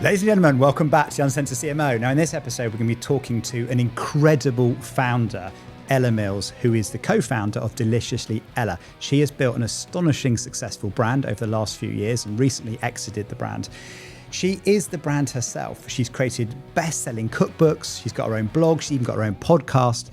Ladies and gentlemen, welcome back to the Uncensored CMO. Now, in this episode, we're going to be talking to an incredible founder, Ella Mills, who is the co-founder of Deliciously Ella. She has built an astonishing successful brand over the last few years and recently exited the brand. She is the brand herself. She's created best-selling cookbooks. She's got her own blog. She's even got her own podcast.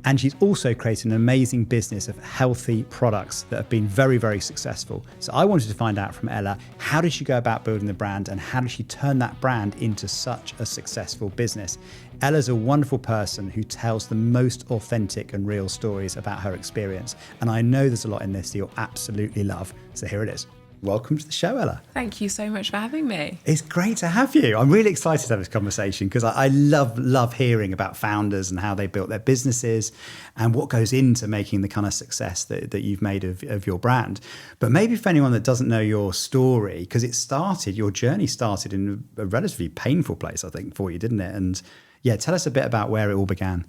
And she's also created an amazing business of healthy products that have been very, very successful. So I wanted to find out from Ella, how did she go about building the brand and how did she turn that brand into such a successful business? Ella's a wonderful person who tells the most authentic and real stories about her experience. And I know there's a lot in this that you'll absolutely love. So here it is. Welcome to the show, Ella. Thank you so much for having me. It's great to have you. I'm really excited to have this conversation because I love hearing about founders and how they built their businesses and what goes into making the kind of success that you've made of your brand. But maybe for anyone that doesn't know your story, because your journey started in a relatively painful place, I think, for you, didn't it? And yeah, tell us a bit about where it all began.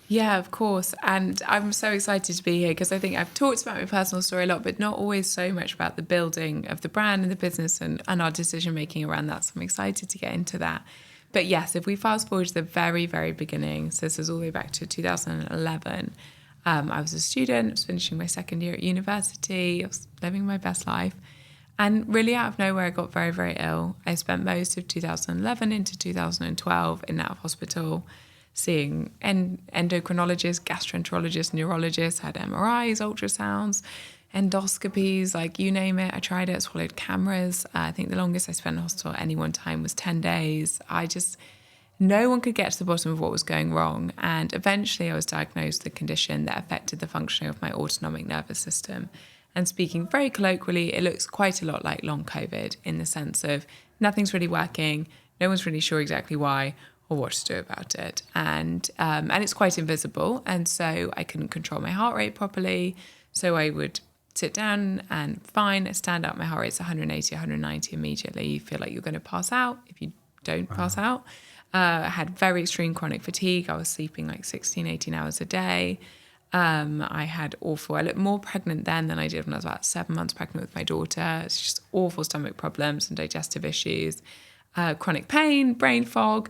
Yeah, of course. And I'm so excited to be here because I think I've talked about my personal story a lot, but not always so much about the building of the brand and the business and our decision making around that. So I'm excited to get into that. But yes, if we fast forward to the very, very beginning, so this is all the way back to 2011, I was a student, I was finishing my second year at university, I was living my best life. And really out of nowhere, I got very, very ill. I spent most of 2011 into 2012 in and out of hospital, seeing endocrinologists, gastroenterologists, neurologists, had MRIs, ultrasounds, endoscopies, like you name it. I tried it, swallowed cameras. I think the longest I spent in hospital at any one time was 10 days. No one could get to the bottom of what was going wrong. And eventually I was diagnosed with a condition that affected the functioning of my autonomic nervous system. And speaking very colloquially, it looks quite a lot like long COVID in the sense of nothing's really working. No one's really sure exactly why or what to do about it. And it's quite invisible. And so I couldn't control my heart rate properly. So I would sit down and stand up. My heart rate's 180, 190 immediately. You feel like you're going to pass out if you don't pass out. I had very extreme chronic fatigue. I was sleeping like 16, 18 hours a day. I looked more pregnant then than I did when I was about 7 months pregnant with my daughter. It's just awful stomach problems and digestive issues, chronic pain, brain fog,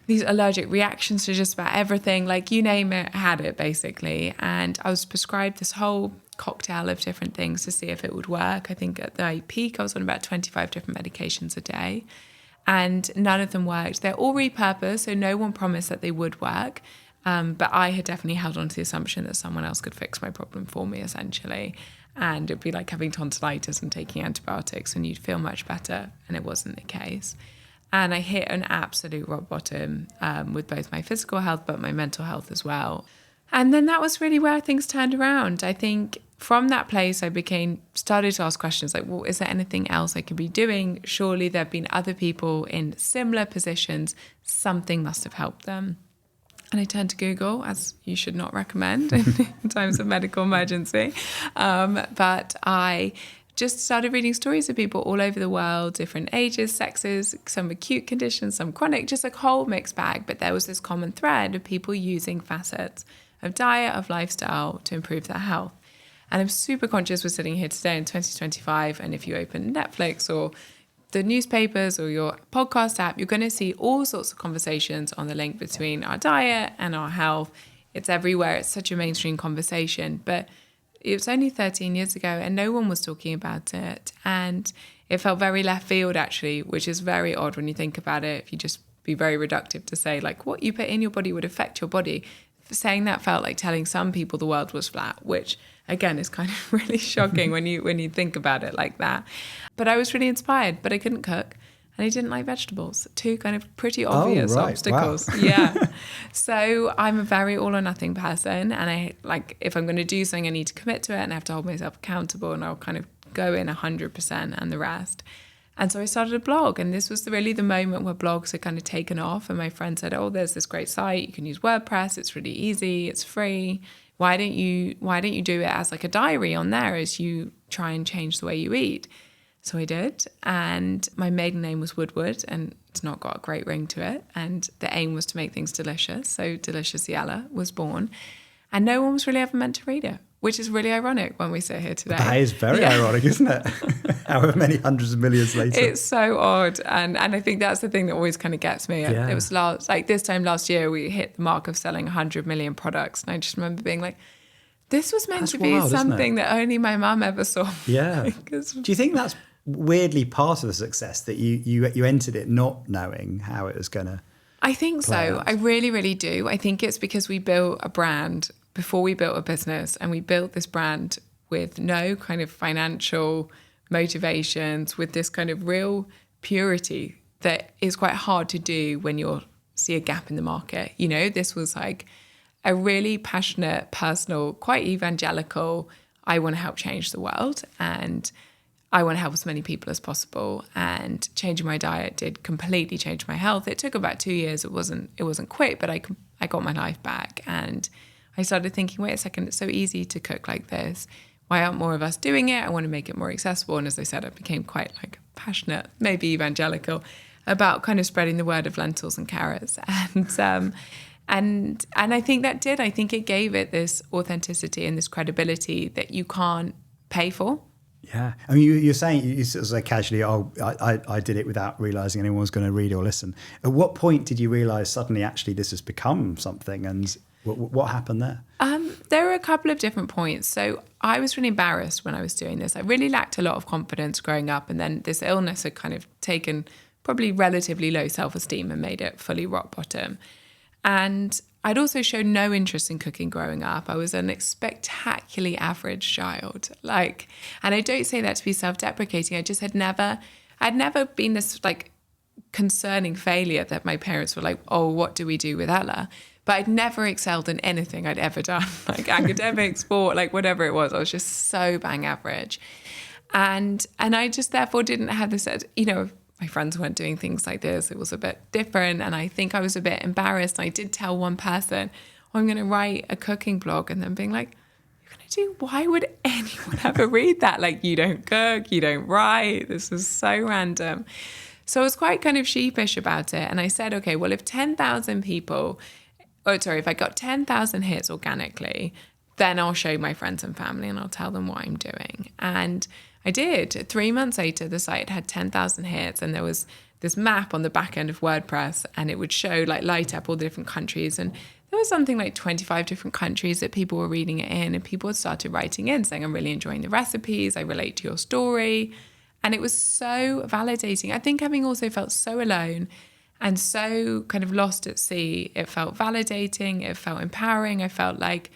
these allergic reactions to just about everything, like you name it, I had it basically. And I was prescribed this whole cocktail of different things to see if it would work. I think at the peak, I was on about 25 different medications a day and none of them worked. They're all repurposed, so no one promised that they would work. But I had definitely held on to the assumption that someone else could fix my problem for me, essentially. And it'd be like having tonsillitis and taking antibiotics and you'd feel much better. And it wasn't the case. And I hit an absolute rock bottom with both my physical health, but my mental health as well. And then that was really where things turned around. I think from that place, I started to ask questions like, well, is there anything else I could be doing? Surely there have been other people in similar positions. Something must have helped them. And I turned to Google, as you should not recommend in times of medical emergency. But I just started reading stories of people all over the world, different ages, sexes, some acute conditions, some chronic, just a whole mixed bag. But there was this common thread of people using facets of diet, of lifestyle to improve their health. And I'm super conscious we're sitting here today in 2025. And if you open Netflix or the newspapers or your podcast app, you're going to see all sorts of conversations on the link between our diet and our health. It's everywhere. It's such a mainstream conversation. But it was only 13 years ago and no one was talking about it. And it felt very left field, actually, which is very odd when you think about it. If you just be very reductive to say, like, what you put in your body would affect your body. Saying that felt like telling some people the world was flat, which, again, is kind of really shocking when you think about it like that. But I was really inspired, but I couldn't cook. And I didn't like vegetables. Two kind of pretty obvious obstacles. Wow. Yeah. So I'm a very all or nothing person. And if I'm going to do something, I need to commit to it and I have to hold myself accountable and I'll kind of go in 100% and the rest. And so I started a blog. And this was really the moment where blogs had kind of taken off. And my friend said, oh, there's this great site. You can use WordPress. It's really easy. It's free. Why don't you do it as like a diary on there as you try and change the way you eat? So I did, and my maiden name was Woodward, and it's not got a great ring to it, and the aim was to make things delicious, so Deliciously Ella was born, and no one was really ever meant to read it, which is really ironic when we sit here today. That is very ironic, isn't it? However many hundreds of millions later. It's so odd. And I think that's the thing that always kind of gets me. Yeah. It was this time last year, we hit the mark of selling 100 million products. And I just remember being like, this was meant to be wild, something that only my mum ever saw. Yeah. Do you think that's weirdly part of the success, that you entered it not knowing how it was going to? I think so. out? I really, really do. I think it's because we built a brand before we built a business, and we built this brand with no kind of financial motivations, with this kind of real purity that is quite hard to do when you see a gap in the market. You know, this was like a really passionate, personal, quite evangelical, I want to help change the world and I want to help as many people as possible. And changing my diet did completely change my health. It took about 2 years. It wasn't quick, but I got my life back. And I started thinking, wait a second, it's so easy to cook like this. Why aren't more of us doing it? I want to make it more accessible. And as I said, I became quite like passionate, maybe evangelical, about kind of spreading the word of lentils and carrots. And I think that did. I think it gave it this authenticity and this credibility that you can't pay for. Yeah. I mean, you're saying, you sort of say casually, I did it without realising anyone was going to read or listen. At what point did you realise suddenly, actually, this has become something? And what happened there? There were a couple of different points. So I was really embarrassed when I was doing this. I really lacked a lot of confidence growing up. And then this illness had kind of taken probably relatively low self-esteem and made it fully rock bottom. And I'd also shown no interest in cooking growing up. I was a spectacularly average child. And I don't say that to be self-deprecating. I just I'd never been this like concerning failure that my parents were like, oh, what do we do with Ella? But I'd never excelled in anything I'd ever done, like academic, sport, like whatever it was. I was just so bang average. And I just therefore didn't have this, my friends weren't doing things like this. It was a bit different. And I think I was a bit embarrassed. I did tell one person, I'm going to write a cooking blog, and then being like, why would anyone ever read that? Like, you don't cook, you don't write. This is so random. So I was quite kind of sheepish about it. And I said, okay, well, if if I got 10,000 hits organically, then I'll show my friends and family and I'll tell them what I'm doing. And I did. 3 months later, the site had 10,000 hits, and there was this map on the back end of WordPress, and it would show, light up all the different countries. And there was something like 25 different countries that people were reading it in, and people had started writing in saying, I'm really enjoying the recipes, I relate to your story. And it was so validating. I think having also felt so alone and so kind of lost at sea, it felt validating, it felt empowering. I felt like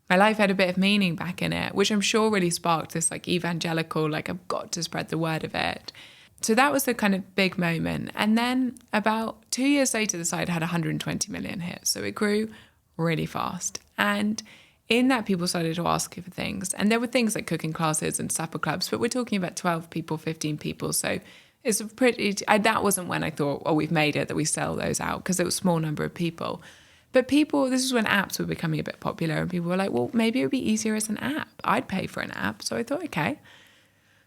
my life had a bit of meaning back in it, which I'm sure really sparked this evangelical, I've got to spread the word of it. So that was the kind of big moment. And then about 2 years later, the site had 120 million hits. So it grew really fast. And in that, people started to ask for things. And there were things like cooking classes and supper clubs, but we're talking about 12 people, 15 people. So it's that wasn't when I thought, oh, we've made it, that we sell those out, because it was a small number of people. But this is when apps were becoming a bit popular, and people were like, well, maybe it would be easier as an app. I'd pay for an app. So I thought, okay.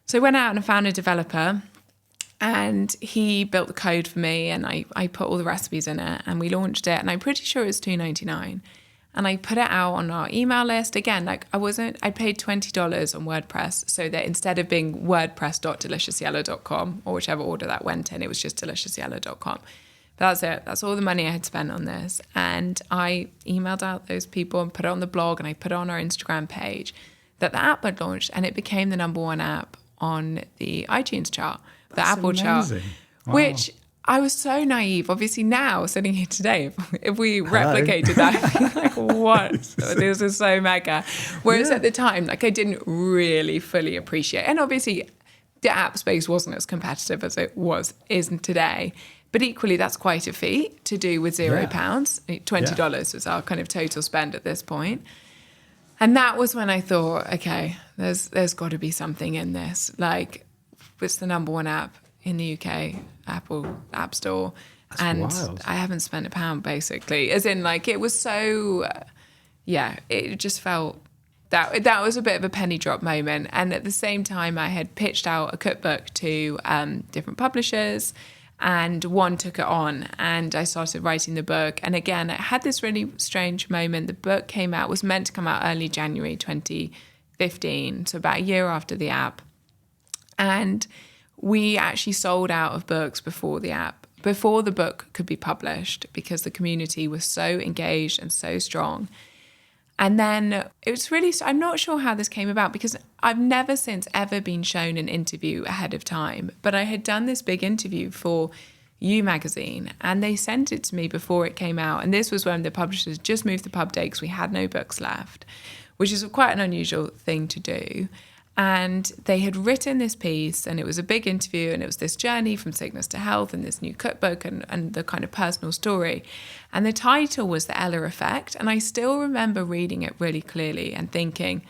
So I went out and I found a developer, and he built the code for me, and I put all the recipes in it, and we launched it, and I'm pretty sure it was $2.99. And I put it out on our email list. Again, I paid $20 on WordPress, so that instead of being wordpress.deliciousyellow.com or whichever order that went in, it was just deliciousyellow.com. But that's it. That's all the money I had spent on this. And I emailed out those people and put it on the blog, and I put it on our Instagram page that the app had launched, and it became the #1 app on the iTunes chart, the Apple amazing. chart, Wow. which I was so naive. Obviously now, sitting here today, if we replicated that, I'd be like, what? This is so mega. Whereas at the time, I didn't really fully appreciate. And obviously, the app space wasn't as competitive as it isn't today. But equally, that's quite a feat to do with £0. $20 was our kind of total spend at this point. And that was when I thought, okay, there's got to be something in this. It's the #1 app in the UK, Apple App Store. That's and wild. I haven't spent a pound, basically. As in, it was so, it just felt that was a bit of a penny drop moment. And at the same time, I had pitched out a cookbook to different publishers, and one took it on, and I started writing the book. And again, I had this really strange moment. The book was meant to come out early January 2020. 2015, so about a year after the app. And we actually sold out of books before the book could be published, because the community was so engaged and so strong. And then it was really, I'm not sure how this came about, because I've never since ever been shown an interview ahead of time. But I had done this big interview for You magazine, and they sent it to me before it came out. And this was when the publishers just moved the pub date because we had no books left, which is quite an unusual thing to do. And they had written this piece, and it was a big interview, and it was this journey from sickness to health and this new cookbook and the kind of personal story. And the title was The Ella Effect. And I still remember reading it really clearly and thinking,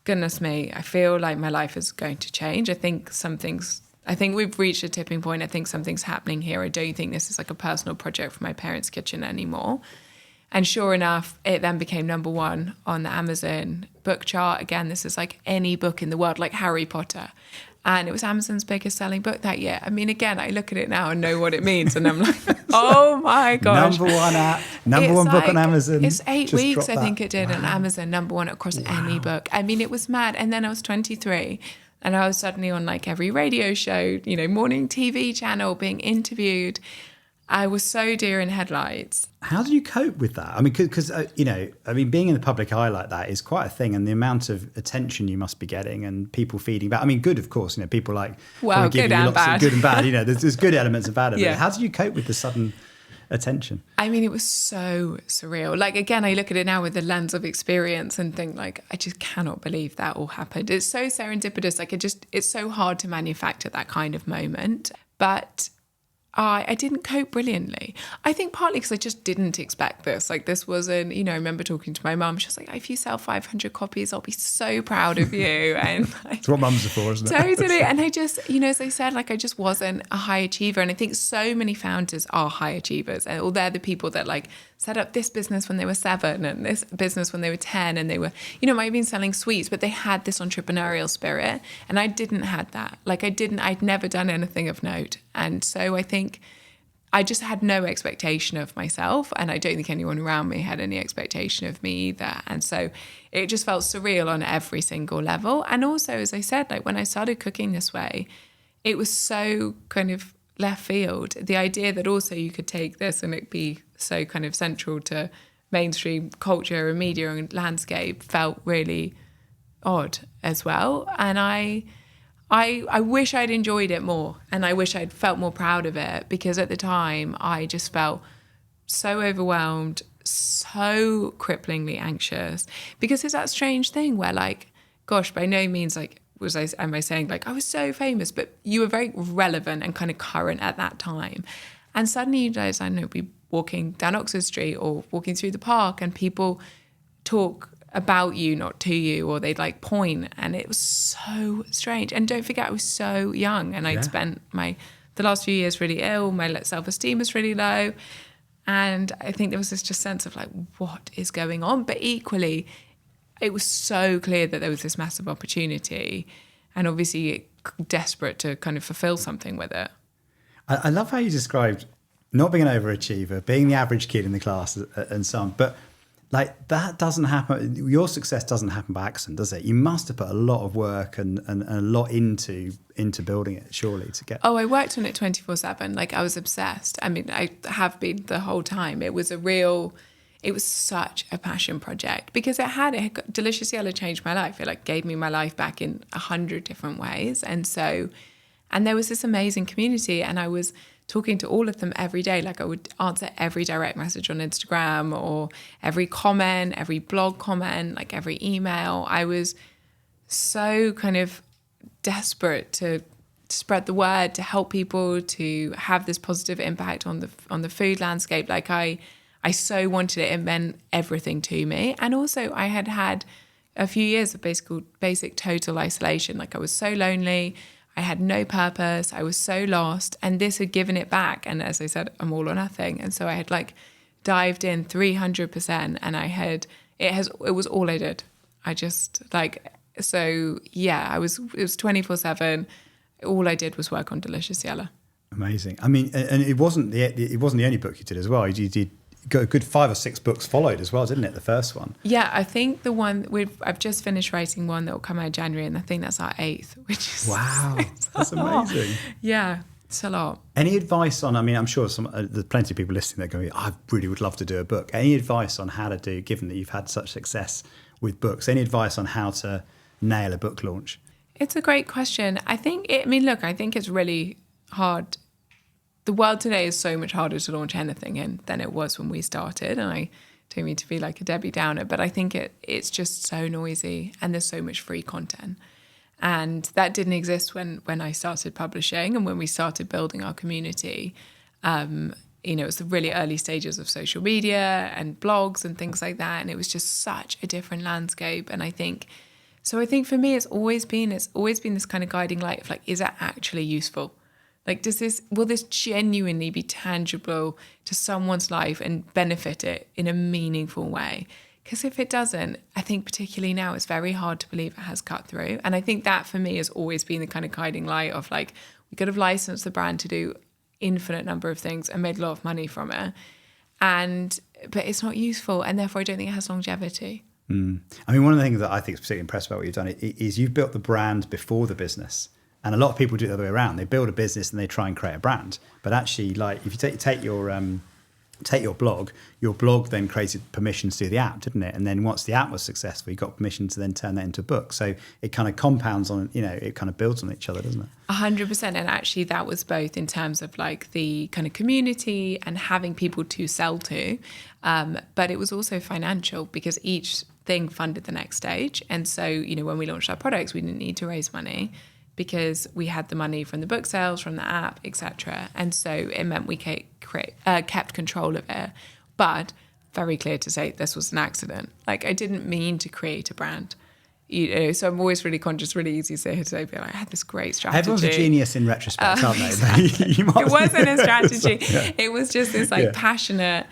goodness me, I feel like my life is going to change. I think we've reached a tipping point. I think something's happening here. I don't think this is like a personal project for my parents' kitchen anymore. And sure enough, it then became number one on the Amazon book chart. Again, this is like any book in the world, like Harry Potter. And it was Amazon's biggest selling book that year. I mean, again, I look at it now and know what it means. And I'm like, oh my gosh. Number one app, number one book on Amazon. It's 8 weeks, I think it did, on Amazon, number one across any book. I mean, it was mad. And then I was 23 and I was suddenly on like every radio show, morning TV channel, being interviewed. I was so deer in headlights. How do you cope with that? I mean, because, being in the public eye like that is quite a thing, and the amount of attention you must be getting and people feeding back. I mean, good, of course, people like... Well, good and bad. Good and bad, there's good elements and bad elements. Yeah. How do you cope with the sudden attention? I mean, it was so surreal. Like, again, I look at it now with the lens of experience and think like, I just cannot believe that all happened. It's so serendipitous. Like, it's so hard to manufacture that kind of moment. But I didn't cope brilliantly. I think partly because I just didn't expect this. Like, this wasn't, I remember talking to my mum. She was like, if you sell 500 copies, I'll be so proud of you. And it's what mums are for, isn't it? Totally. And I just, as I said, like, I just wasn't a high achiever. And I think so many founders are high achievers. Or they're the people that like set up this business when they were 7 and this business when they were 10. And they were, might have been selling sweets, but they had this entrepreneurial spirit. And I didn't have that. Like, I'd never done anything of note. And so I think I just had no expectation of myself, and I don't think anyone around me had any expectation of me either. And so it just felt surreal on every single level. And also, as I said, like when I started cooking this way, it was so kind of left field. The idea that also you could take this and it be so kind of central to mainstream culture and media and landscape felt really odd as well. And I wish I'd enjoyed it more, and I wish I'd felt more proud of it, because at the time I just felt so overwhelmed, so cripplingly anxious, because it's that strange thing where like, gosh, by no means like am I saying like I was so famous, but you were very relevant and kind of current at that time. And suddenly you guys, I know, be walking down Oxford Street or walking through the park and people talk about you, not to you, or they'd like point, and it was so strange. And don't forget, I was so young, and I'd spent the last few years really ill. My self-esteem was really low, and I think there was this just sense of like, what is going on? But equally, it was so clear that there was this massive opportunity, and obviously desperate to kind of fulfill something with it. I love how you described not being an overachiever, being the average kid in the class, and so on, but like that doesn't happen. Your success doesn't happen by accident, does it? You must have put a lot of work and a lot into building it, surely, to get. Oh, I worked on it 24/7. Like, I was obsessed. I mean, I have been the whole time. It was such a passion project, because Delicious Yellow changed my life. It like gave me my life back in 100 different ways. And there was this amazing community, and I was talking to all of them every day. Like, I would answer every direct message on Instagram, or every comment, every blog comment, like every email. I was so kind of desperate to spread the word, to help people, to have this positive impact on the food landscape. Like, I so wanted it. It meant everything to me. And also I had a few years of basic total isolation. Like, I was so lonely. I had no purpose. I was so lost, and this had given it back. And as I said, I'm all or nothing. And so I had like dived in 300%, and it was all I did. I just like, so yeah, it was 24/7. All I did was work on Delicious Yellow. Amazing. I mean, and it wasn't the only book you did as well. You got a good 5 or 6 books followed as well, didn't it? The first one. Yeah, I think the one I've just finished writing one that will come out in January, and I think that's our 8th, which is wow, that's amazing. Yeah, it's a lot. Any advice on? I mean, I'm sure there's plenty of people listening that are going, I really would love to do a book. Any advice on how to do, given that you've had such success with books? Any advice on how to nail a book launch? It's a great question. I think it's really hard. The world today is so much harder to launch anything in than it was when we started. And I don't mean to be like a Debbie Downer, but I think it's just so noisy and there's so much free content. And that didn't exist when I started publishing and when we started building our community. It was the really early stages of social media and blogs and things like that. And it was just such a different landscape. And I think for me, it's always been this kind of guiding light of like, is that actually useful? Like, will this genuinely be tangible to someone's life and benefit it in a meaningful way? Because if it doesn't, I think particularly now it's very hard to believe it has cut through. And I think that for me has always been the kind of guiding light of like, we could have licensed the brand to do infinite number of things and made a lot of money from it. But it's not useful. And therefore I don't think it has longevity. I mean, one of the things that I think is particularly impressive about what you've done is you've built the brand before the business. And a lot of people do it the other way around. They build a business and they try and create a brand. But actually, like if you take your blog then created permissions to do the app, didn't it? And then once the app was successful, you got permission to then turn that into a book. So it kind of compounds on, it kind of builds on each other, doesn't it? 100%. And actually that was both in terms of like the kind of community and having people to sell to. But it was also financial because each thing funded the next stage. And so, when we launched our products, we didn't need to raise money because we had the money from the book sales, from the app, etc. And so it meant we kept control of it. But very clear to say this was an accident. Like I didn't mean to create a brand. So I'm always really conscious, really easy to say here today, I had this great strategy. Everyone's a genius in retrospect, aren't they? Exactly. It wasn't a strategy. Yeah. It was just this passionate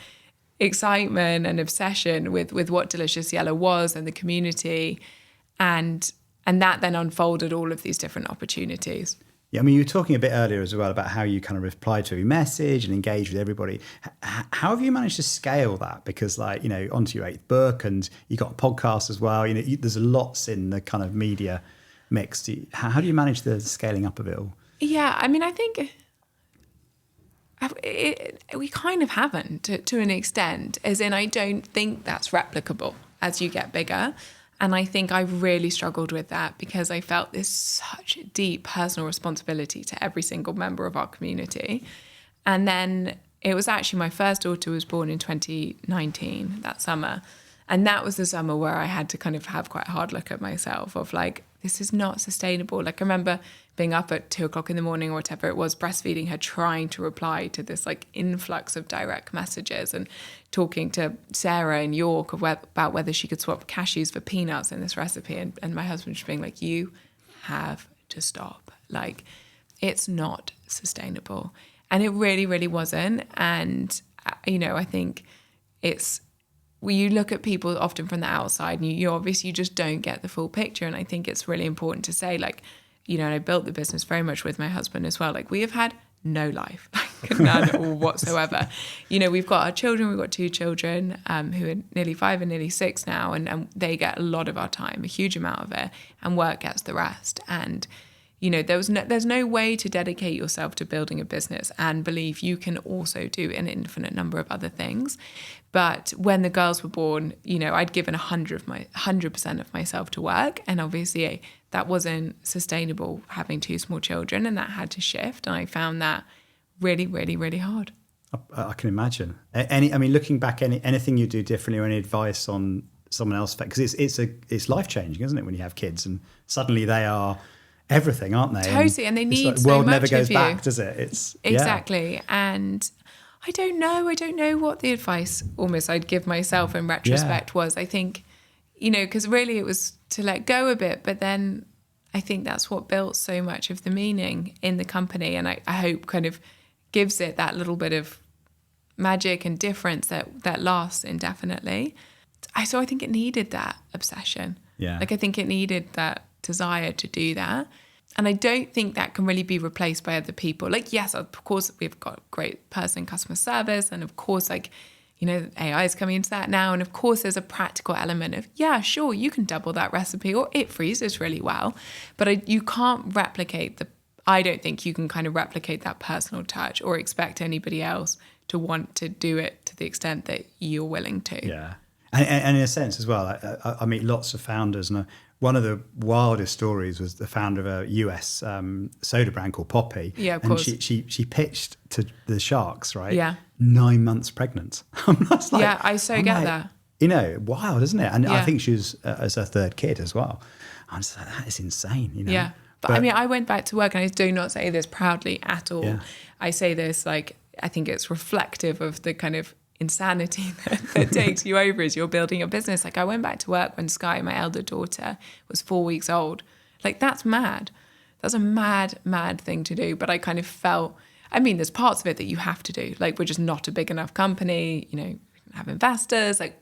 excitement and obsession with what Delicious Yellow was and the community. And that then unfolded all of these different opportunities. Yeah, I mean, you were talking a bit earlier as well about how you kind of reply to every message and engage with everybody. How have you managed to scale that? Because onto your 8th book and you got a podcast as well. There's lots in the kind of media mix. How do you manage the scaling up of it all? Yeah, I mean, I think we kind of haven't to an extent, as in I don't think that's replicable as you get bigger. And I think I really struggled with that because I felt this such deep personal responsibility to every single member of our community. And then it was actually my first daughter was born in 2019, that summer. And that was the summer where I had to kind of have quite a hard look at myself of like, this is not sustainable. Like I remember being up at 2:00 in the morning or whatever it was, breastfeeding her, trying to reply to this like influx of direct messages and talking to Sarah in York about whether she could swap cashews for peanuts in this recipe. And my husband just being like, you have to stop. Like, it's not sustainable. And it really, really wasn't. And, I think you look at people often from the outside and you obviously just don't get the full picture. And I think it's really important to say, like, and I built the business very much with my husband as well. Like we have had no life, like none or whatsoever. We've got our children, we've got 2 children who are nearly 5 and nearly 6 now. And they get a lot of our time, a huge amount of it, and work gets the rest. And there's no way to dedicate yourself to building a business and believe you can also do an infinite number of other things. But when the girls were born, I'd given 100% of myself to work, and obviously that wasn't sustainable having 2 small children, and that had to shift. And I found that really, really, really hard. I can imagine. Looking back, anything you do differently, or any advice on someone else? Because it's life changing, isn't it? When you have kids, and suddenly they are everything, aren't they? Totally, and they need so much of you. The world never goes back, does it? It's exactly. Yeah. And I don't know what the advice almost I'd give myself in retrospect was. I think, because really it was to let go a bit, but then I think that's what built so much of the meaning in the company, and I hope kind of gives it that little bit of magic and difference that lasts indefinitely. So I think it needed that obsession. Yeah. Like I think it needed that desire to do that. And I don't think that can really be replaced by other people. Like, yes, of course, we've got a great person in customer service. And of course, like, AI is coming into that now. And of course, there's a practical element of, yeah, sure, you can double that recipe or it freezes really well. But you can't replicate I don't think you can kind of replicate that personal touch or expect anybody else to want to do it to the extent that you're willing to. Yeah. And in a sense as well, I meet lots of founders, and one of the wildest stories was the founder of a US soda brand called Poppy. Yeah, of and course. she pitched to the Sharks, right? Yeah. 9 months pregnant. I'm just like, yeah, I get that. Wild, isn't it? And I Yeah. think she was as her third kid as well. I'm just like, that is insane, Yeah. But I mean, I went back to work, and I do not say this proudly at all. Yeah. I say this like, I think it's reflective of the kind of insanity that takes you over as you're building a business. Like, I went back to work when Sky, my elder daughter, was 4 weeks old. Like, that's mad. That's a mad, mad thing to do. But I kind of felt, I mean, there's parts of it that you have to do. Like, we're just not a big enough company, have investors, like,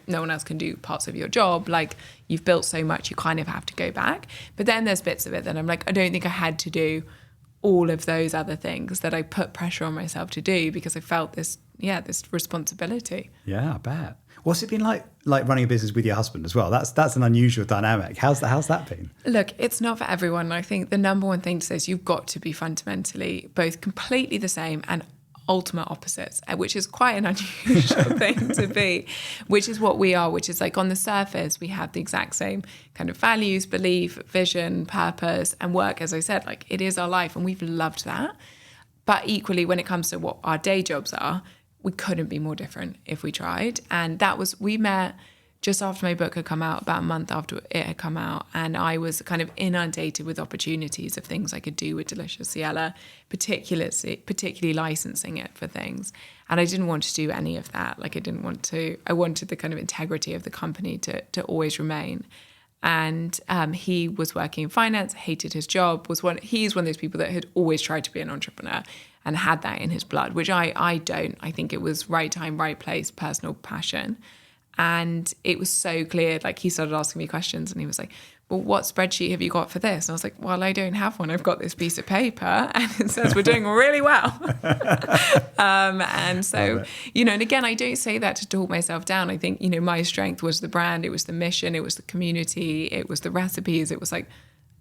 no one else can do parts of your job. Like, you've built so much, you kind of have to go back. But then there's bits of it that I'm like, I don't think I had to do all of those other things that I put pressure on myself to do because I felt this responsibility. Yeah, I bet. What's it been like running a business with your husband as well? That's an unusual dynamic. How's that been? Look, it's not for everyone. I think the number one thing to say is you've got to be fundamentally both completely the same and ultimate opposites, which is quite an unusual thing to be, which is what we are, which is like on the surface, we have the exact same kind of values, belief, vision, purpose, and work. As I said, like, it is our life and we've loved that. But equally, when it comes to what our day jobs are, we couldn't be more different if we tried. And we met just after my book had come out, about a month after it had come out, and I was kind of inundated with opportunities of things I could do with Delicious Ciela, particularly licensing it for things. And I didn't want to do any of that. Like, I wanted the kind of integrity of the company to always remain. And he was working in finance, hated his job, he's one of those people that had always tried to be an entrepreneur and had that in his blood, which I don't. I think it was right time, right place, personal passion. And it was so clear, like, he started asking me questions and he was like, well, what spreadsheet have you got for this? And I was like, well, I don't have one. I've got this piece of paper and it says we're doing really well. And so, and again, I don't say that to talk myself down. I think, my strength was the brand, it was the mission, it was the community, it was the recipes, it was like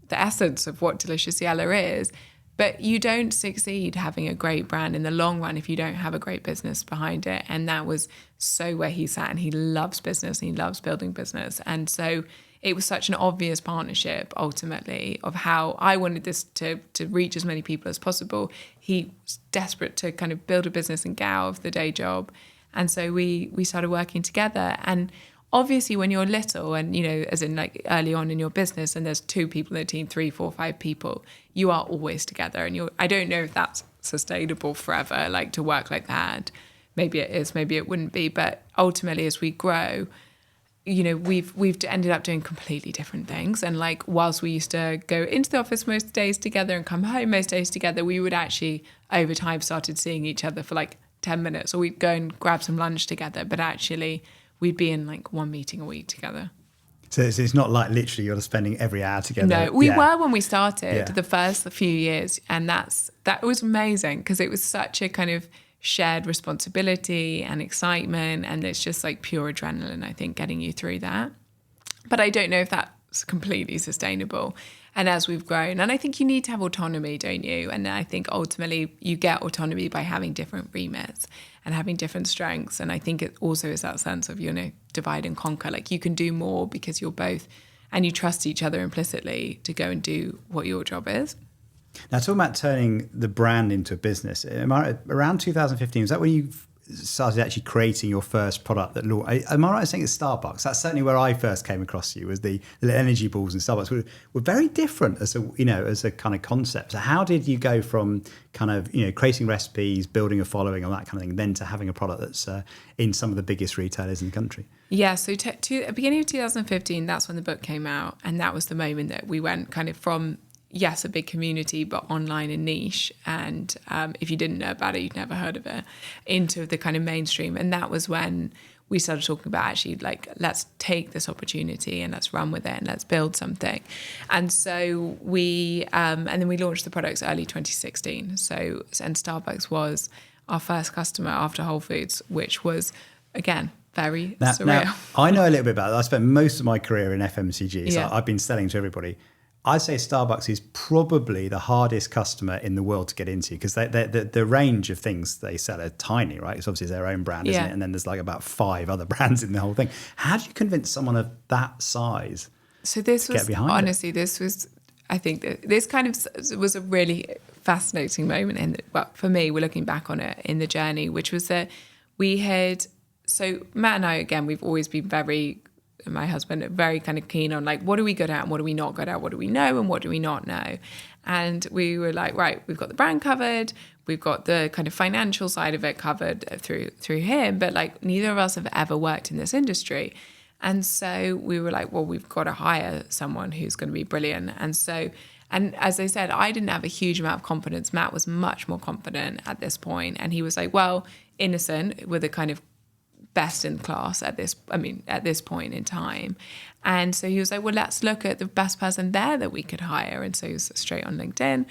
the essence of what Delicious Ciela is. But you don't succeed having a great brand in the long run if you don't have a great business behind it. And that was so where he sat, and he loves business and he loves building business. And so it was such an obvious partnership ultimately of how I wanted this to reach as many people as possible. He was desperate to kind of build a business and get out of the day job. And so we started working together. And obviously when you're little and, as in like early on in your business and there's 2 people in a team, 3, 4, 5 people, you are always together. And I don't know if that's sustainable forever, like to work like that. Maybe it is, maybe it wouldn't be. But ultimately as we grow, we've ended up doing completely different things. And like, whilst we used to go into the office most days together and come home most days together, we would actually over time started seeing each other for like 10 minutes, or we'd go and grab some lunch together. But actually we'd be in like one meeting a week together. So it's not like literally you're spending every hour together. No, we were when we started the first few years. And that was amazing because it was such a kind of shared responsibility and excitement. And it's just like pure adrenaline, I think, getting you through that. But I don't know if that's completely sustainable. And as we've grown, and I think you need to have autonomy, don't you? And I think ultimately you get autonomy by having different remits and having different strengths. And I think it also is that sense of, divide and conquer. Like, you can do more because you're both, and you trust each other implicitly to go and do what your job is. Now, talking about turning the brand into a business, around 2015, was that when you started actually creating your first product that launched? Am I right in saying it's Starbucks? That's certainly where I first came across you, was the energy balls in Starbucks were very different as a kind of concept. So how did you go from kind of, creating recipes, building a following, all that kind of thing, then to having a product that's in some of the biggest retailers in the country? Yeah, so at the beginning of 2015, that's when the book came out. And that was the moment that we went kind of from, yes, a big community, but online and niche. And if you didn't know about it, you'd never heard of it, into the kind of mainstream. And that was when we started talking about actually like, let's take this opportunity and let's run with it and let's build something. And so and then we launched the products early 2016. And Starbucks was our first customer after Whole Foods, which was, again, very Now, surreal. I know a little bit about that. I spent most of my career in FMCG, so Yeah. I've been selling to everybody. I'd say Starbucks is probably the hardest customer in the world to get into because the range of things they sell are tiny, right? It's obviously their own brand, isn't it? And then there's like about 5 other brands in the whole thing. How do you convince someone of that size So this to was, get behind honestly, this was, I think that this kind of was a really fascinating moment for me, we're looking back on it in the journey, which was that so Matt and I, again, we've always been my husband, very kind of keen on like, what are we good at and what are we not good at? What do we know and what do we not know? And we were like, right, we've got the brand covered. We've got the kind of financial side of it covered through him. But like neither of us have ever worked in this industry. And so we were like, well, we've got to hire someone who's going to be brilliant. And as I said, I didn't have a huge amount of confidence. Matt was much more confident at this point. And he was like, well, Innocent with a kind of best in class at this point in time. And so he was like, well, let's look at the best person there that we could hire. And so he was straight on LinkedIn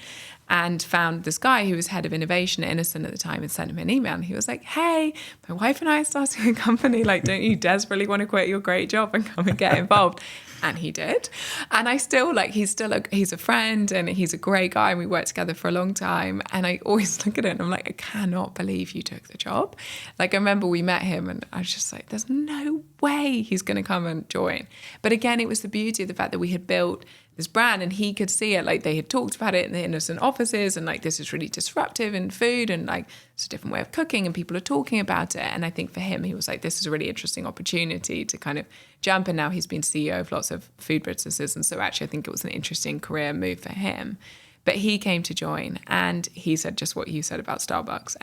and found this guy who was head of innovation at Innocent at the time and sent him an email. And he was like, hey, my wife and I are starting a company. Like, don't you desperately want to quit your great job and come and get involved? And he did. And I still he's a friend and he's a great guy and we worked together for a long time. And I always look at it and I'm like, I cannot believe you took the job. Like I remember we met him and I was just like, there's no way he's going to come and join. But again, it was the beauty of the fact that we had built this brand and he could see it. Like they had talked about it in the Innocent offices and like this is really disruptive in food and like it's a different way of cooking and people are talking about it. And I think for him, he was like, this is a really interesting opportunity to kind of jump. And now he's been CEO of lots of food businesses. And so actually I think it was an interesting career move for him. But he came to join and he said just what you said about Starbucks.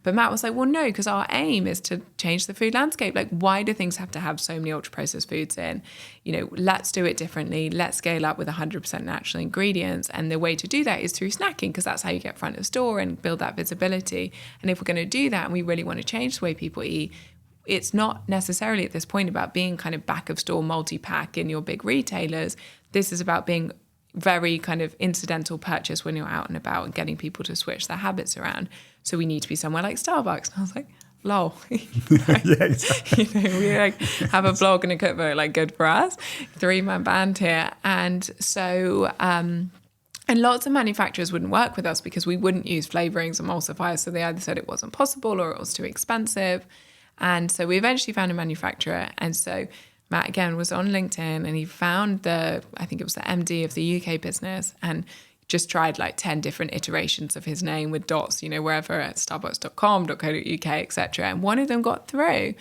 But Matt was like, well, no, because our aim is to change the food landscape. Like, why do things have to have so many ultra-processed foods in? You know, let's do it differently. Let's scale up with 100% natural ingredients. And the way to do that is through snacking, because that's how you get front of store and build that visibility. And if we're going to do that and we really want to change the way people eat, it's not necessarily at this point about being kind of back of store multi-pack in your big retailers. This is about being very kind of incidental purchase when you're out and about and getting people to switch their habits around. So we need to be somewhere like Starbucks. And I was like, lol. Yeah, exactly. You know, we like have a blog and a cookbook, like good for us. 3-man band here. And so, and lots of manufacturers wouldn't work with us because we wouldn't use flavorings, emulsifiers. So they either said it wasn't possible or it was too expensive. And so we eventually found a manufacturer. And so Matt, again, was on LinkedIn and he found I think it was the MD of the UK business and just tried like 10 different iterations of his name with dots, you know, wherever at starbucks.com.co.uk, etc. And one of them got through.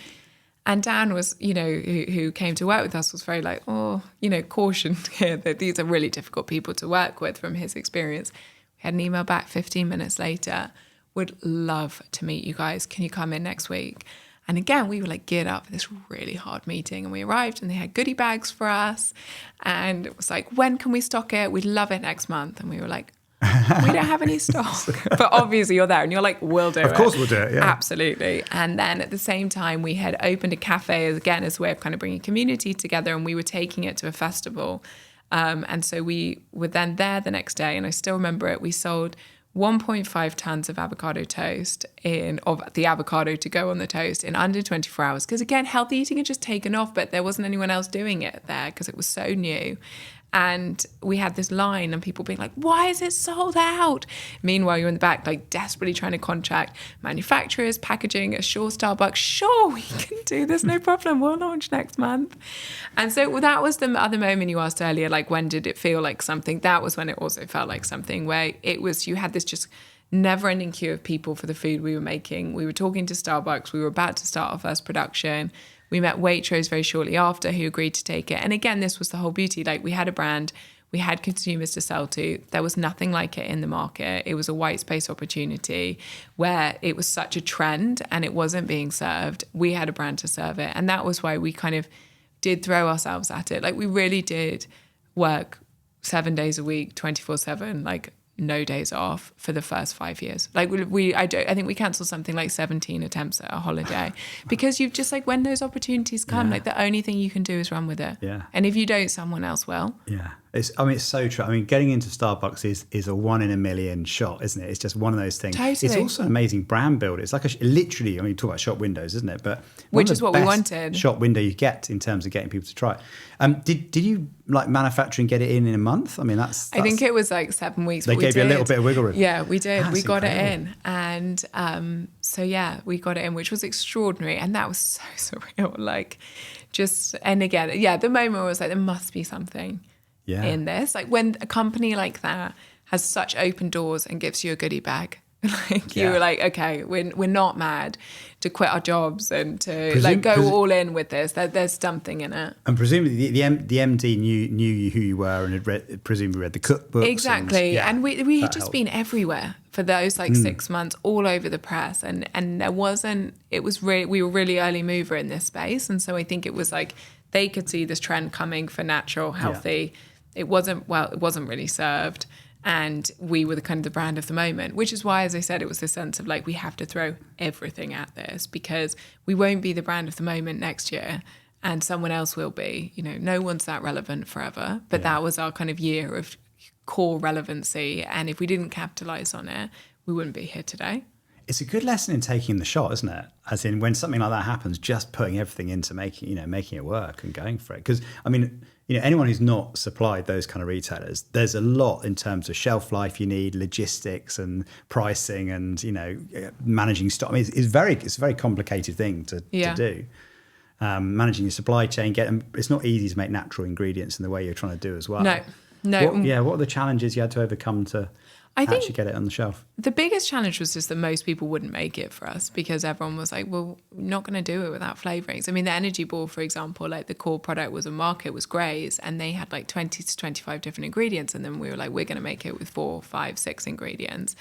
And Dan was, you know, who came to work with us was very like, oh, you know, cautioned here that these are really difficult people to work with from his experience. We had an email back 15 minutes later, would love to meet you guys. Can you come in next week? And again, we were like geared up for this really hard meeting and we arrived and they had goodie bags for us. And it was like, when can we stock it? We'd love it next month. And we were like, we don't have any stock. But obviously you're there and you're like, we'll do it. Of course we'll do it, yeah. Absolutely. And then at the same time, we had opened a cafe again as a way of kind of bringing community together and we were taking it to a festival. And so we were then there the next day and I still remember it. We sold 1.5 tons of avocado toast of the avocado to go on the toast in under 24 hours. Because again, healthy eating had just taken off, but there wasn't anyone else doing it there because it was so new. And we had this line and people being like, why is it sold out? Meanwhile, you're in the back, like desperately trying to contact manufacturers, packaging, assure Starbucks, sure, we can do this, no problem. We'll launch next month. And so that was the other moment you asked earlier, like when did it feel like something? That was when it also felt like something where it was, you had this just never-ending queue of people for the food we were making. We were talking to Starbucks. We were about to start our first production. We met Waitrose very shortly after who agreed to take it. And again, this was the whole beauty. Like we had a brand, we had consumers to sell to. There was nothing like it in the market. It was a white space opportunity where it was such a trend and it wasn't being served. We had a brand to serve it. And that was why we kind of did throw ourselves at it. Like we really did work 7 days a week, 24/7, like no days off for the first 5 years. Like I think we canceled something like 17 attempts at a holiday because you've just like when those opportunities come, like the only thing you can do is run with it. Yeah. And if you don't, someone else will. Yeah. It's so true. I mean, getting into Starbucks is a 1 in a million shot, isn't it? It's just one of those things. Totally. It's also an amazing brand builder. It's like literally, I mean, you talk about shop windows, isn't it? But which is what we wanted. Shop window you get in terms of getting people to try it. Did you like manufacture and get it in a month? I mean, that's I think it was like 7 weeks. They gave you a little bit of wiggle room. Yeah, we did. That's we got incredible. it in, and so yeah, we got it in, which was extraordinary, and that was so surreal. Like, and again, yeah, the moment was like, there must be something in this. Like when a company like that has such open doors and gives you a goodie bag. Like you were like, okay, we're not mad to quit our jobs and to go all in with this. There's something in it. And presumably the MD knew who you were and had presumably read the cookbooks. Exactly. And we had just been everywhere for those 6 months, all over the press. And we were really early mover in this space. And so I think it was like they could see this trend coming for natural, healthy. It wasn't really served. And we were the brand of the moment, which is why, as I said, it was the sense of like, we have to throw everything at this because we won't be the brand of the moment next year and someone else will be. No one's that relevant forever. But that was our kind of year of core relevancy. And if we didn't capitalize on it, we wouldn't be here today. It's a good lesson in taking the shot, isn't it? As in, when something like that happens, just putting everything into making it work and going for it. Because I mean, anyone who's not supplied those kind of retailers, there's a lot in terms of shelf life you need, logistics and pricing, and managing stock. I mean, it's a very complicated thing to do. Managing your supply chain, it's not easy to make natural ingredients in the way you're trying to do as well. No. What are the challenges you had to overcome to actually get it on the shelf? The biggest challenge was just that most people wouldn't make it for us because everyone was like, well, we're not going to do it without flavorings. I mean, the energy ball, for example, like the core product was was Graze, and they had like 20 to 25 different ingredients. And then we were like, we're going to make it with 4, 5, 6 ingredients.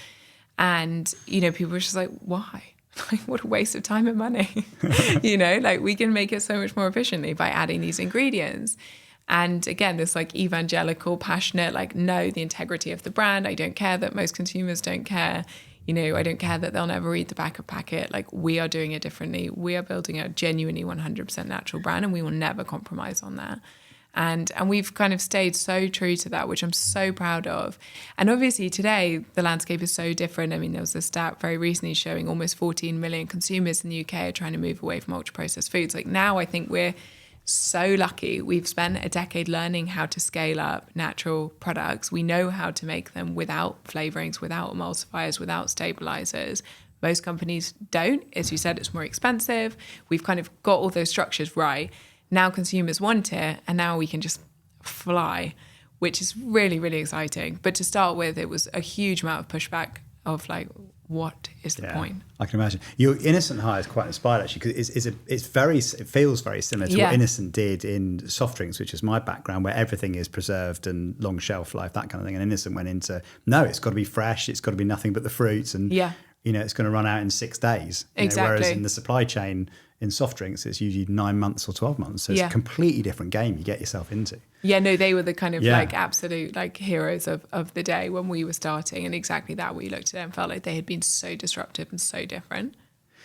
And, people were just like, why? Like, what a waste of time and money. Like we can make it so much more efficiently by adding these ingredients. And again, this like evangelical, passionate, like, no, the integrity of the brand. I don't care that most consumers don't care. I don't care that they'll never read the back of packet. Like, we are doing it differently. We are building a genuinely 100% natural brand, and we will never compromise on that. And we've kind of stayed so true to that, which I'm so proud of. And obviously today, the landscape is so different. I mean, there was a stat very recently showing almost 14 million consumers in the UK are trying to move away from ultra-processed foods. Like, now I think we're so lucky. We've spent a decade learning how to scale up natural products. We know how to make them without flavorings, without emulsifiers, without stabilizers. Most companies don't. As you said, it's more expensive. We've kind of got all those structures right. Now consumers want it, and now we can just fly, which is really, really exciting. But to start with, it was a huge amount of pushback of like, what is the point? I can imagine. Your Innocent hire is quite inspired, actually, because it feels very similar to what Innocent did in soft drinks, which is my background, where everything is preserved and long shelf life, that kind of thing. And Innocent went into, no, it's got to be fresh, it's got to be nothing but the fruits, and it's going to run out in 6 days. Exactly. Whereas in the supply chain in soft drinks, it's usually 9 months or 12 months. So it's a completely different game you get yourself into. Yeah, no, they were the kind of like absolute like heroes of the day when we were starting. And exactly that, we looked at them and felt like they had been so disruptive and so different.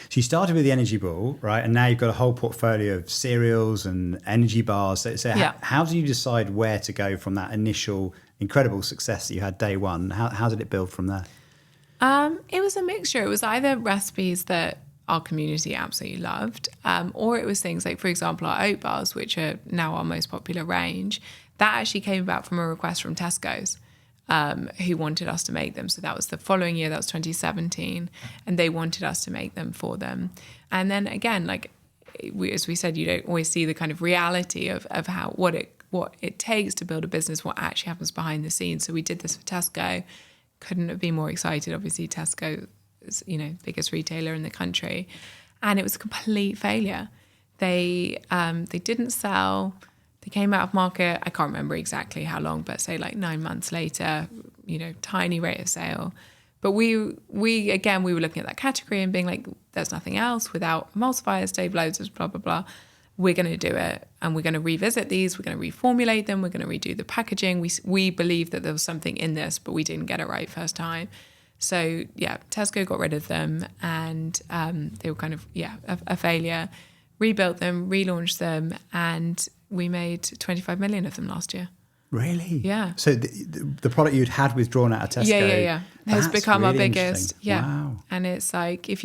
So you started with the energy ball, right? And now you've got a whole portfolio of cereals and energy bars. So how do you decide where to go from that initial incredible success that you had day one? How did it build from there? It was a mixture. It was either recipes that our community absolutely loved, or it was things like, for example, our oat bars, which are now our most popular range. That actually came about from a request from Tesco's, who wanted us to make them. So that was the following year, that was 2017, and they wanted us to make them for them. And then again, like as we said, you don't always see the kind of reality of what it takes to build a business, what actually happens behind the scenes. So we did this for Tesco. Couldn't have been more excited. Obviously, Tesco is, biggest retailer in the country, and it was a complete failure. They didn't sell. They came out of market. I can't remember exactly how long, but say like 9 months later. Tiny rate of sale. But we were looking at that category and being like, there's nothing else without emulsifiers, stabilizers, blah blah blah. We're going to do it, and we're going to revisit these. We're going to reformulate them. We're going to redo the packaging. We believe that there was something in this, but we didn't get it right first time. So Tesco got rid of them, and they were kind of a failure. Rebuilt them, relaunched them, and we made 25 million of them last year. Really? Yeah. So the product you'd had withdrawn out of Tesco. Yeah. Has become our really biggest. Yeah. Wow. And it's like, if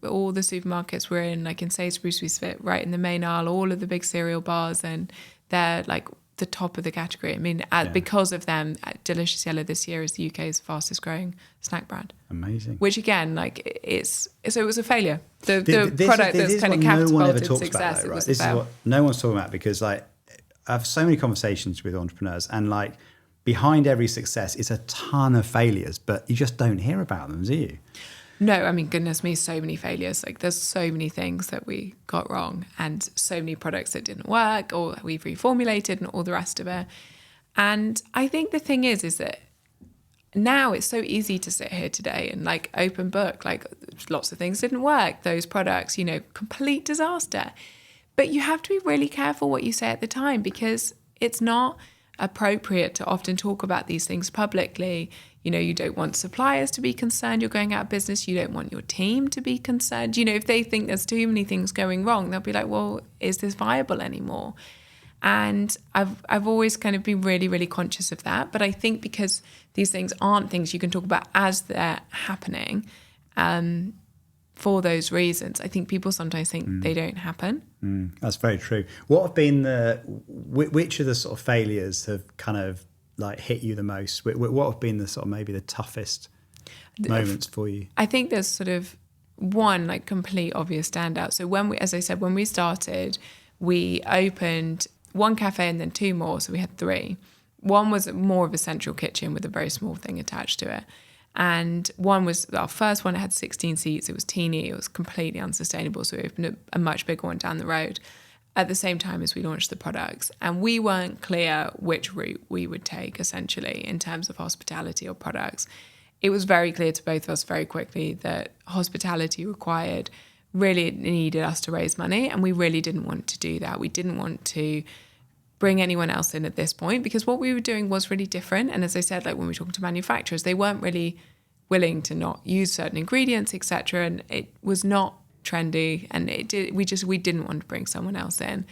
all the supermarkets we're in, like in Sainsbury's, we sit right in the main aisle, all of the big cereal bars, and they're like the top of the category. I mean, because of them, Delicious Yellow this year is the UK's fastest growing snack brand. Amazing. Which again, like it was a failure. The product that's kind of catapulted success. This is what no one's talking about, because like I have so many conversations with entrepreneurs, and like behind every success is a ton of failures, but you just don't hear about them, do you? No, I mean, goodness me, so many failures. Like there's so many things that we got wrong, and so many products that didn't work, or we've reformulated, and all the rest of it. And I think the thing is that now it's so easy to sit here today and like open book, like lots of things didn't work. Those products, complete disaster. But you have to be really careful what you say at the time, because it's not appropriate to often talk about these things publicly. You don't want suppliers to be concerned you're going out of business. You don't want your team to be concerned. If they think there's too many things going wrong, they'll be like, well, is this viable anymore? And I've always kind of been really, really conscious of that. But I think because these things aren't things you can talk about as they're happening, for those reasons, I think people sometimes think they don't happen. That's very true. What have been which of the sort of failures have kind of like hit you the most? What have been the sort of maybe the toughest moments for you? I think there's sort of one like complete obvious standout. So when we started, we opened one cafe and then two more. So we had three. One was more of a central kitchen with a very small thing attached to it. And one was our first one. It had 16 seats. It was teeny. It was completely unsustainable. So we opened a much bigger one down the road at the same time as we launched the products. And we weren't clear which route we would take, essentially, in terms of hospitality or products. It was very clear to both of us very quickly that hospitality really needed us to raise money. And we really didn't want to do that. We didn't want to bring anyone else in at this point, because what we were doing was really different. And as I said, like when we were talking to manufacturers, they weren't really willing to not use certain ingredients, etc. And it was not trendy, and we didn't want to bring someone else in.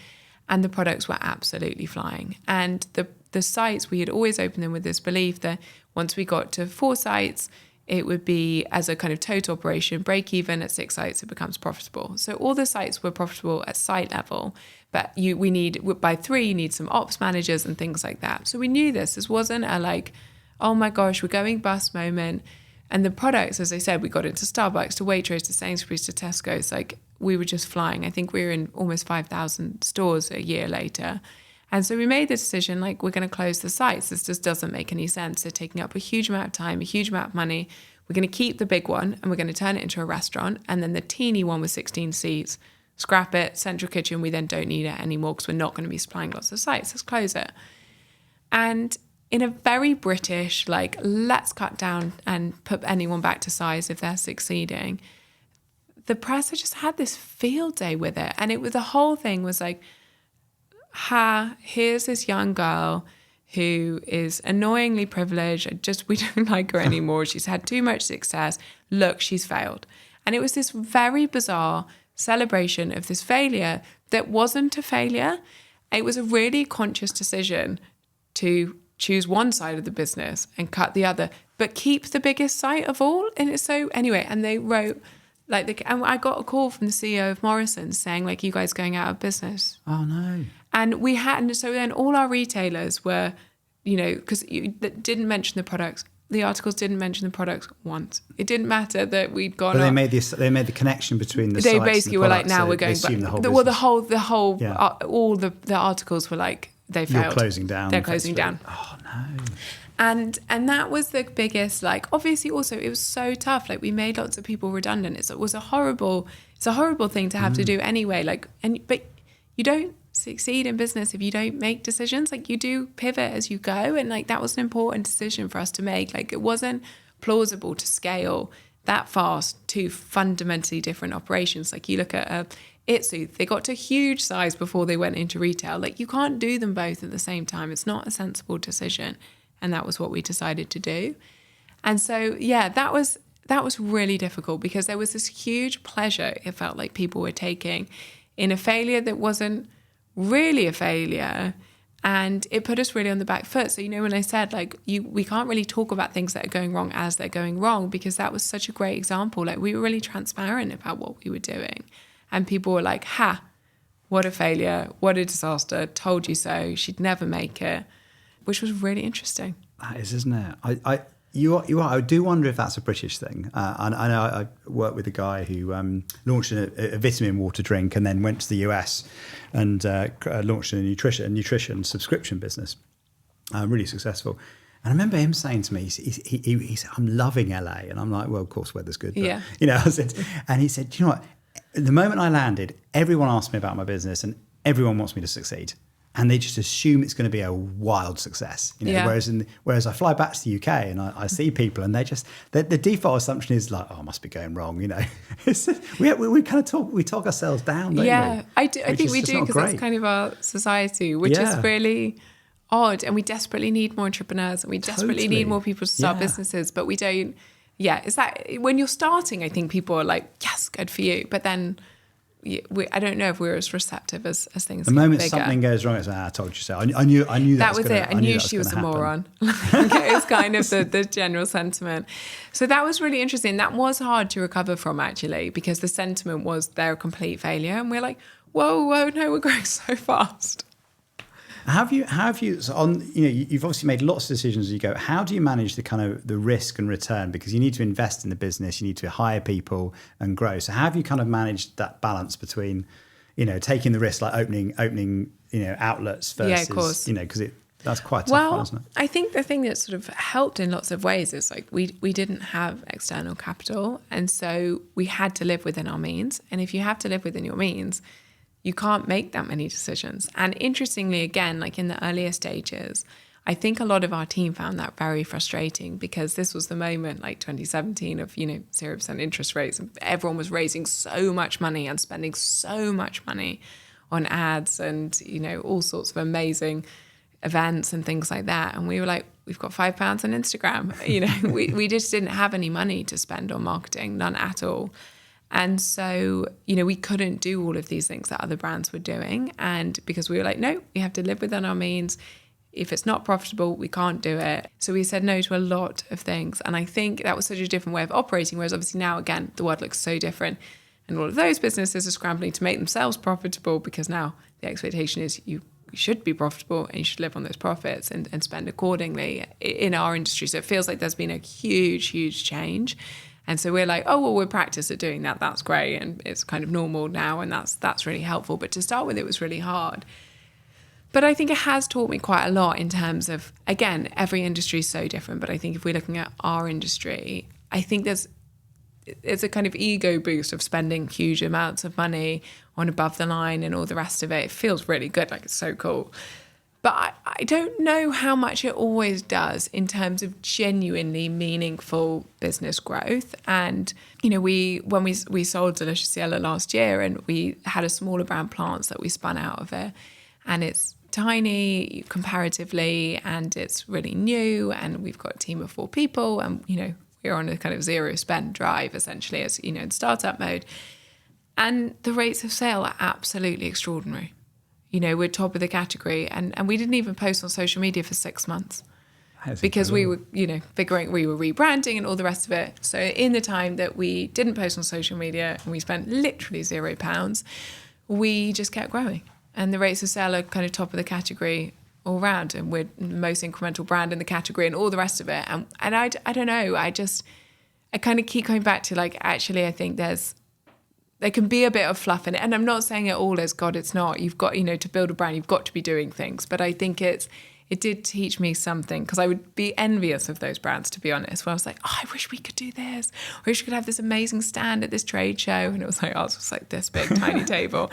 And the products were absolutely flying. And the sites, we had always opened them with this belief that once we got to 4 sites, it would be, as a kind of total operation, break even. At 6 sites, it becomes profitable. So all the sites were profitable at site level, but by 3, you need some ops managers and things like that. So we knew this wasn't a like, oh my gosh, we're going bust moment. And the products, as I said, we got into Starbucks, to Waitrose, to Sainsbury's, to Tesco's. Like we were just flying. I think we were in almost 5,000 stores a year later. And so we made the decision, like, we're going to close the sites. This just doesn't make any sense. They're taking up a huge amount of time, a huge amount of money. We're going to keep the big one and we're going to turn it into a restaurant. And then the teeny one with 16 seats, scrap it, central kitchen, we then don't need it anymore because we're not going to be supplying lots of sites. Let's close it. And in a very British, like, let's cut down and put anyone back to size if they're succeeding, the press had just had this field day with it. And the whole thing was like, here's this young girl who is annoyingly privileged. We don't like her anymore. She's had too much success. Look, she's failed. And it was this very bizarre celebration of this failure that wasn't a failure. It was a really conscious decision to choose one side of the business and cut the other, but keep the biggest site of all. And it's so, anyway, and they wrote, and I got a call from the CEO of Morrison's saying, like, you guys going out of business? Oh, no. And so then all our retailers were, because that didn't mention the products. The articles didn't mention the products once. It didn't matter that we'd gone. But they made the connection between the. They sites basically and the were like, products, now so we're going back. All the articles were like, they failed. You're closing down. They're closing down. Oh no. And that was the biggest, like, obviously also it was so tough. Like, we made lots of people redundant. It's a horrible thing to have to do anyway. Like, but you don't succeed in business if you don't make decisions. Like, you do pivot as you go. And like, that was an important decision for us to make. Like, it wasn't plausible to scale that fast to fundamentally different operations. Like, you look at Itsu, they got to huge size before they went into retail. Like, you can't do them both at the same time. It's not a sensible decision. And that was what we decided to do. And so, yeah, that was really difficult because there was this huge pleasure it felt like people were taking in a failure that wasn't really a failure. And it put us really on the back foot. So, when I said we can't really talk about things that are going wrong as they're going wrong, because that was such a great example. Like, we were really transparent about what we were doing. And people were like, ha, what a failure, what a disaster, told you so, she'd never make it, which was really interesting. That is, isn't it? You are. I do wonder if that's a British thing. I know I worked with a guy who launched a vitamin water drink and then went to the US and launched a nutrition subscription business. Really successful. And I remember him saying to me, he said, "I'm loving LA," and I'm like, "Well, of course, weather's good." But, yeah. I said, and he said, "Do you know what? The moment I landed, everyone asked me about my business, and everyone wants me to succeed." And they just assume it's going to be a wild success, Yeah. Whereas I fly back to the UK and I see people, and the default assumption is like, oh, it must be going wrong, we kind of talk ourselves down, don't we? I think we do, because that's kind of our society, which is really odd. And we desperately need more entrepreneurs, and we desperately need more people to start businesses, but we don't. Yeah, is that when you're starting? I think people are like, yes, good for you, but then. I don't know if we're as receptive as things. The moment bigger. something goes wrong, it's like, I told you so. I knew that was it. I knew she was a moron. It's kind of the general sentiment. So that was really interesting. That was hard to recover from, actually, because the sentiment was they're a complete failure, and we're like, whoa, no, we're growing so fast. Have you so you've obviously made lots of decisions as you go. How do you manage the kind of the risk and return? Because you need to invest in the business, you need to hire people and grow. So how have you kind of managed that balance between, taking the risk, like opening outlets versus, of course. Because that's quite a tough one, isn't it? I think the thing that sort of helped in lots of ways is like we didn't have external capital, and so we had to live within our means. And if you have to live within your means, you can't make that many decisions. And interestingly, again, like in the earlier stages, I think a lot of our team found that very frustrating, because this was the moment, like 2017, of 0% interest rates, and everyone was raising so much money and spending so much money on ads and all sorts of amazing events and things like that. And we were like, we've got £5 on Instagram. we just didn't have any money to spend on marketing, none at all. And so, we couldn't do all of these things that other brands were doing. And because we were like, no, we have to live within our means. If it's not profitable, we can't do it. So we said no to a lot of things. And I think that was such a different way of operating. Whereas obviously now, again, the world looks so different. And all of those businesses are scrambling to make themselves profitable, because now the expectation is you should be profitable and you should live on those profits and spend accordingly in our industry. So it feels like there's been a huge, huge change. And so we're like, oh, well, we're practiced at doing that. That's great. And it's kind of normal now. And that's really helpful. But to start with, it was really hard. But I think it has taught me quite a lot in terms of, again, every industry is so different. But I think if we're looking at our industry, I think it's a kind of ego boost of spending huge amounts of money on above the line and all the rest of it. It feels really good. Like, it's so cool. But I don't know how much it always does in terms of genuinely meaningful business growth. And, when we sold Delicious Yella last year, and we had a smaller brand, Plants, that we spun out of it. And it's tiny comparatively, and it's really new. And we've got a team of 4 people, and, we're on a kind of zero spend drive, essentially, as, in startup mode. And the rates of sale are absolutely extraordinary. We're top of the category, and we didn't even post on social media for 6 months because incredible. We were, figuring we were rebranding and all the rest of it. So in the time that we didn't post on social media and we spent literally £0, we just kept growing. And the rates of sale are kind of top of the category all round, and we're the most incremental brand in the category and all the rest of it. And I don't know, I kind of keep going back to, like, actually, I think there can be a bit of fluff in it. And I'm not saying it all is, God, it's not. You've got, to build a brand, you've got to be doing things. But I think it did teach me something, because I would be envious of those brands, to be honest, where I was like, oh, I wish we could do this. I wish we could have this amazing stand at this trade show. And it was like, oh, it's just like this big, tiny table.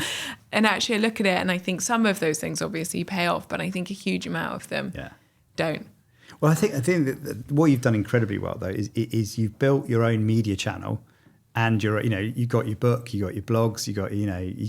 And actually I look at it and I think some of those things obviously pay off, but I think a huge amount of them don't. Well, I think that what you've done incredibly well, though, is you've built your own media channel. And you got your book, you got your blogs, we've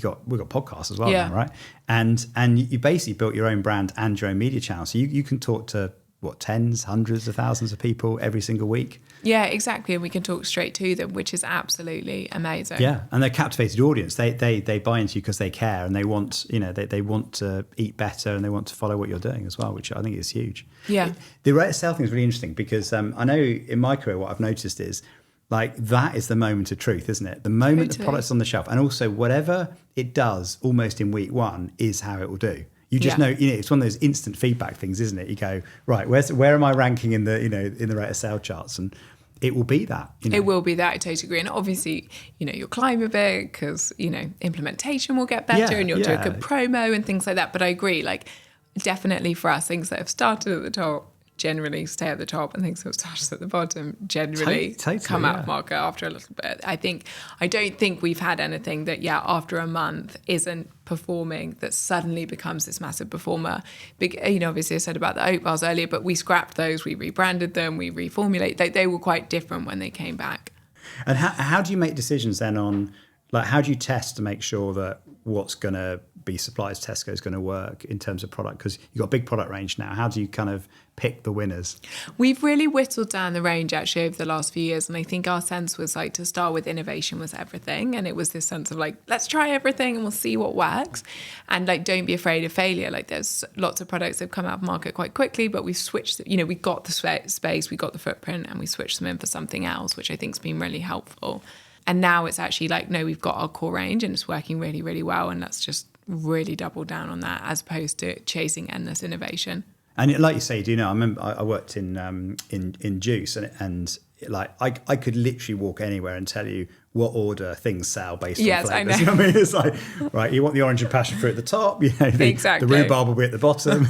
got podcasts as well now, right? And you basically built your own brand and your own media channel. So you can talk to tens, hundreds of thousands of people every single week. Yeah, exactly. And we can talk straight to them, which is absolutely amazing. Yeah, and they're a captivated audience. They buy into you because they care, and they want, they want to eat better, and they want to follow what you're doing as well, which I think is huge. Yeah. The rate of sale thing is really interesting because I know in my career what I've noticed is like that is the moment of truth, isn't it? The moment the product's on the shelf, and also whatever it does almost in week one is how it will do. You just know, it's one of those instant feedback things, isn't it? You go, right, where am I ranking in the, in the rate of sale charts? And it will be that. It will be that, I totally agree. And obviously, you'll climb a bit because, implementation will get better and you'll do a good promo and things like that. But I agree, like definitely for us, things that have started at the top generally stay at the top, and things that have started at the bottom generally come out of market after a little bit. I don't think we've had anything that, after a month isn't performing that suddenly becomes this massive performer. Obviously I said about the oat bars earlier, but we scrapped those, we rebranded them, we reformulated. They were quite different when they came back. And how do you make decisions then on, like, how do you test to make sure that what's going to be supplied to Tesco is going to work in terms of product? Because you've got a big product range now. How do you kind of pick the winners? We've really whittled down the range actually over the last few years. And I think our sense was like to start with innovation was everything. And it was this sense of like, let's try everything and we'll see what works. And like, don't be afraid of failure. Like there's lots of products that have come out of market quite quickly, but we've switched, we got the space, we got the footprint, and we switched them in for something else, which I think has been really helpful. And now it's actually like, no, we've got our core range and it's working really, really well. And let's just really double down on that as opposed to chasing endless innovation. And like you say, I remember I worked in juice and like I could literally walk anywhere and tell you what order things sell based on flavours. I know. You know what I mean? It's like, right, you want the orange and passion fruit at the top, the rhubarb will be at the bottom.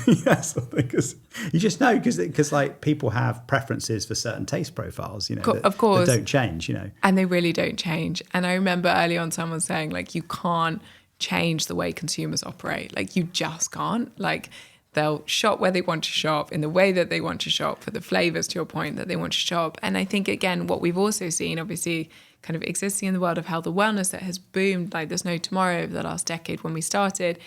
Because you just know because like people have preferences for certain taste profiles, of course, that don't change, And they really don't change. And I remember early on someone saying like, you can't change the way consumers operate. Like you just can't. Like they'll shop where they want to shop in the way that they want to shop for the flavors, to your point, that they want to shop. And I think, again, what we've also seen, obviously, kind of existing in the world of health and wellness that has boomed like there's no tomorrow over the last decade when we started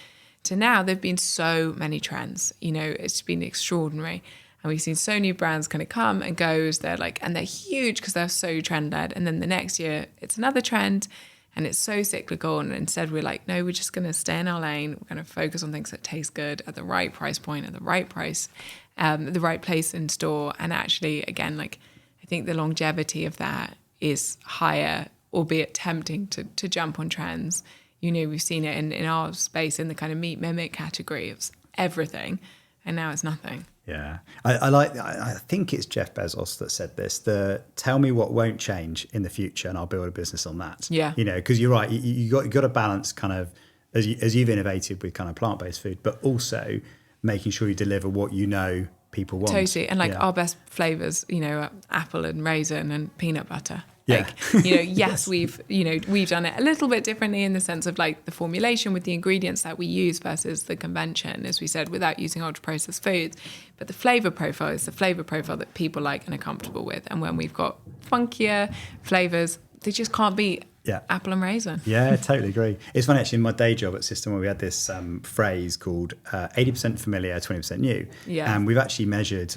to now, there've been so many trends. It's been extraordinary. And we've seen so many brands kind of come and go as they're like, and they're huge because they're so trend led. And then the next year it's another trend. And it's so cyclical. And instead we're like, no, we're just going to stay in our lane. We're going to focus on things that taste good at the right price point, at the right price, the right place in store. And actually, again, like I think the longevity of that is higher, albeit tempting to jump on trends. We've seen it in our space in the kind of meat mimic category. It's everything. And now it's nothing. Yeah. I think it's Jeff Bezos that said this, tell me what won't change in the future and I'll build a business on that. Yeah. Because you're right, you got to balance kind of, as you've innovated with kind of plant-based food, but also making sure you deliver what people want. Totally. And like our best flavours, apple and raisin and peanut butter. Yeah. Yes, we've done it a little bit differently in the sense of like the formulation with the ingredients that we use versus the convention, as we said, without using ultra processed foods. But the flavour profile is the flavour profile that people like and are comfortable with. And when we've got funkier flavours, they just can't beat apple and raisin. Yeah, totally agree. It's funny actually in my day job at System where we had this phrase called 80% familiar, 20% new. Yeah. And we've actually measured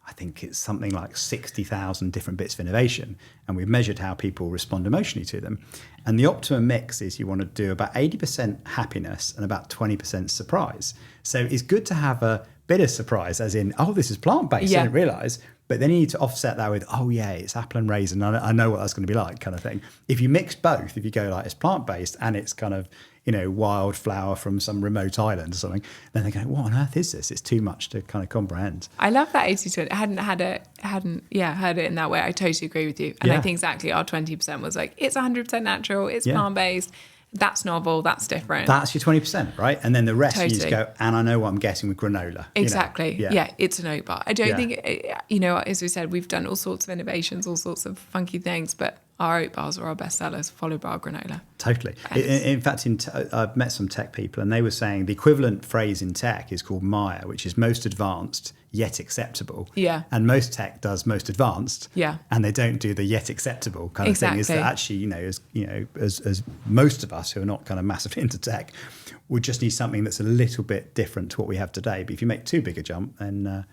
I think it's something like 60,000 different bits of innovation. And we've measured how people respond emotionally to them. And the optimum mix is you want to do about 80% happiness and about 20% surprise. So it's good to have a bit of surprise, as in, oh, this is plant-based, I didn't realise. But then you need to offset that with, oh, yeah, it's apple and raisin. I know what that's going to be like, kind of thing. If you mix both, if you go like it's plant-based and it's kind of, wildflower from some remote island or something, then they go, what on earth is this? It's too much to kind of comprehend. I love that 80-20. I hadn't heard it in that way. I totally agree with you. And I think exactly our 20% was like, it's 100% natural, it's plant-based. That's novel, that's different. That's your 20%, right? And then the rest you just go, and I know what I'm getting with granola. Exactly. Yeah, it's an oat bar. I don't think, as we said, we've done all sorts of innovations, all sorts of funky things, but our oat bars are our best sellers, followed by our granola. Totally. In fact, I've met some tech people and they were saying the equivalent phrase in tech is called MIA, which is most advanced yet acceptable. Yeah. And most tech does most advanced. Yeah. And they don't do the yet acceptable kind of thing. Is that actually, as most of us who are not kind of massively into tech, we just need something that's a little bit different to what we have today. But if you make too big a jump, then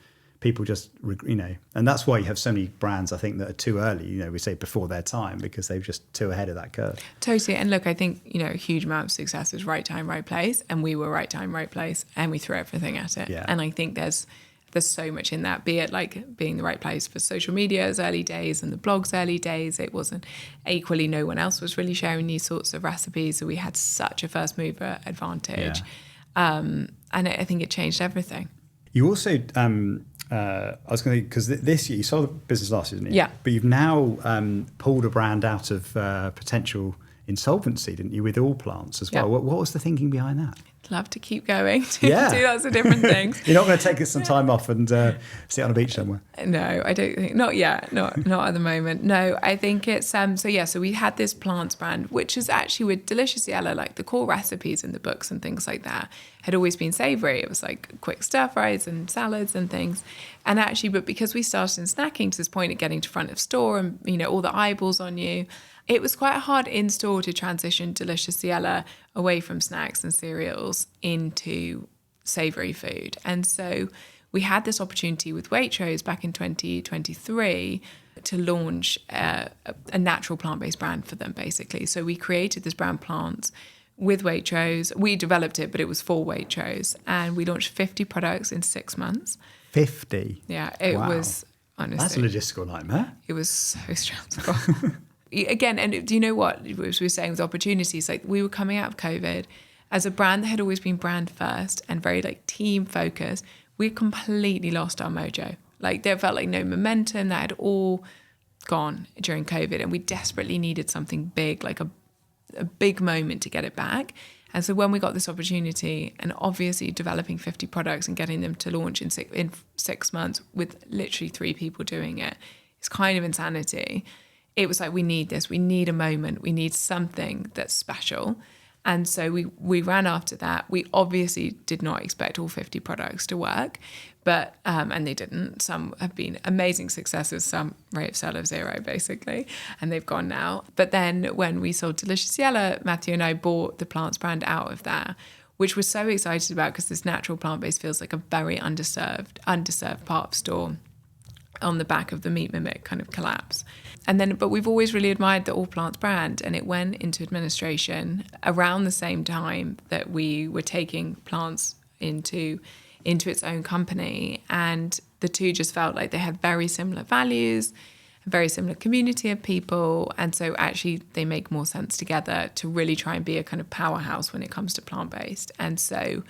people just, and that's why you have so many brands, I think, that are too early, we say before their time, because they're just too ahead of that curve. Totally. And look, I think, a huge amount of success is right time, right place. And we were right time, right place. And we threw everything at it. Yeah. And I think there's so much in that, be it like being the right place for social media's early days and the blog's early days. It wasn't equally, no one else was really sharing these sorts of recipes. So we had such a first mover advantage. Yeah. And I think it changed everything. You also, I was going to, because this year you sold the business last year, didn't you? Yeah. But you've now pulled a brand out of potential insolvency, didn't you, with All Plants as well? Yeah. What was the thinking behind that? Love to keep going, do Yeah. lots of different things. You're not going to take some time off and sit on a beach somewhere? No, I don't think, not yet, not at the moment. No, I think it's, so we had this plants brand, which is actually with Delicious Yella, like the core recipes in the books and things like that had always been savoury. It was like quick stir fries and salads and things. And actually, but because we started in snacking to this point of getting to front of store and, all the eyeballs on you, it was quite hard in store to transition Delicious Yella away from snacks and cereals into savoury food. And so we had this opportunity with Waitrose back in 2023 to launch a natural plant-based brand for them, basically. So we created this brand Plants with Waitrose. We developed it, but it was for Waitrose. And we launched 50 products in 6 months. 50? Yeah, it Wow. was, honestly. That's a logistical nightmare. It was so stressful. Again, and do you know what? As we were saying with opportunities, like we were coming out of COVID as a brand that had always been brand first and very like team focused. We completely lost our mojo. Like there felt like no momentum. That had all gone during COVID, and we desperately needed something big, like a big moment to get it back. And so when we got this opportunity, and obviously developing 50 products and getting them to launch in 6 months with literally 3 people doing it, it's kind of insanity. It was like, we need this. We need a moment. We need something that's special. And so we ran after that. We obviously did not expect all 50 products to work, but and they didn't. Some have been amazing successes, some rate of sale of 0, basically, and they've gone now. But then when we sold Delicious Yella, Matthew and I bought the Plants brand out of that, which we're so excited about because this natural plant-based feels like a very underserved part of store on the back of the Meat Mimic kind of collapse. But we've always really admired the All Plants brand, and it went into administration around the same time that we were taking Plants into its own company. And the two just felt like they had very similar values, a very similar community of people. And so actually they make more sense together to really try and be a kind of powerhouse when it comes to plant-based. And so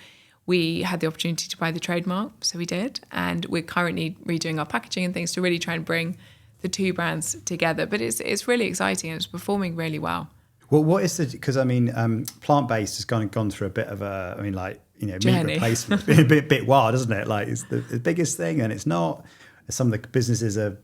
we had the opportunity to buy the trademark, so we did. And we're currently redoing our packaging and things to really try and bring the two brands together. But it's really exciting and it's performing really well. Well, what is because plant-based has gone through a bit of a, meat Journey. replacement. a bit wild, isn't it? Like it's the biggest thing, and it's not. Some of the businesses are,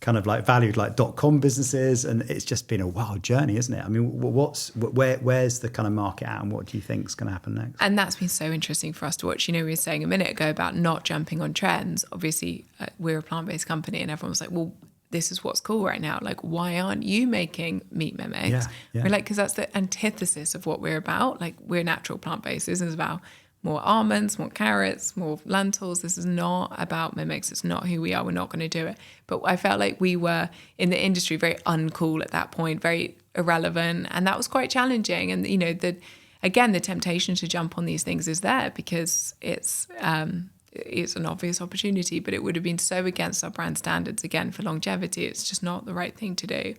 kind of like valued like .com businesses, and it's just been a wild journey, isn't it? I mean, where's the kind of market at, and what do you think is going to happen next? And that's been so interesting for us to watch. We were saying a minute ago about not jumping on trends. Obviously, we're a plant-based company, and everyone was like, well, this is what's cool right now. Like, why aren't you making meat mimics? Yeah. We're like, because that's the antithesis of what we're about. Like, we're natural plant-based. This is about more almonds, more carrots, more lentils. This is not about mimics. It's not who we are. We're not going to do it. But I felt like we were in the industry very uncool at that point, very irrelevant. And that was quite challenging. And, the temptation to jump on these things is there because it's an obvious opportunity, but it would have been so against our brand standards, again, for longevity. It's just not the right thing to do.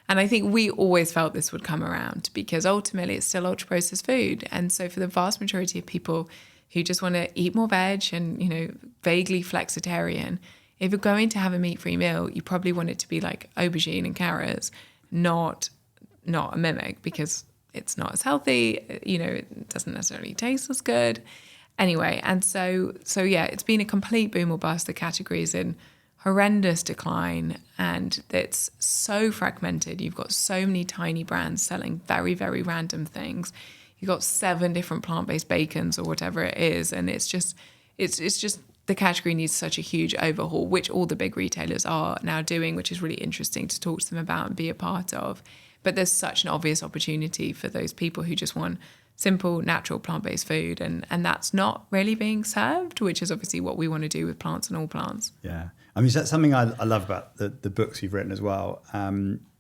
And I think we always felt this would come around because ultimately it's still ultra-processed food. And so for the vast majority of people who just want to eat more veg and, vaguely flexitarian, if you're going to have a meat-free meal, you probably want it to be like aubergine and carrots, not a mimic, because it's not as healthy, it doesn't necessarily taste as good. Anyway, and so yeah, it's been a complete boom or bust. The category is in horrendous decline, and it's so fragmented. You've got so many tiny brands selling very, very random things. You've got 7 different plant-based bacons or whatever it is, and it's just the category needs such a huge overhaul, which all the big retailers are now doing, which is really interesting to talk to them about and be a part of. But there's such an obvious opportunity for those people who just want simple, natural, plant-based food. And that's not really being served, which is obviously what we want to do with plants and all plants. Yeah. I mean, that's something I love about the books you've written as well,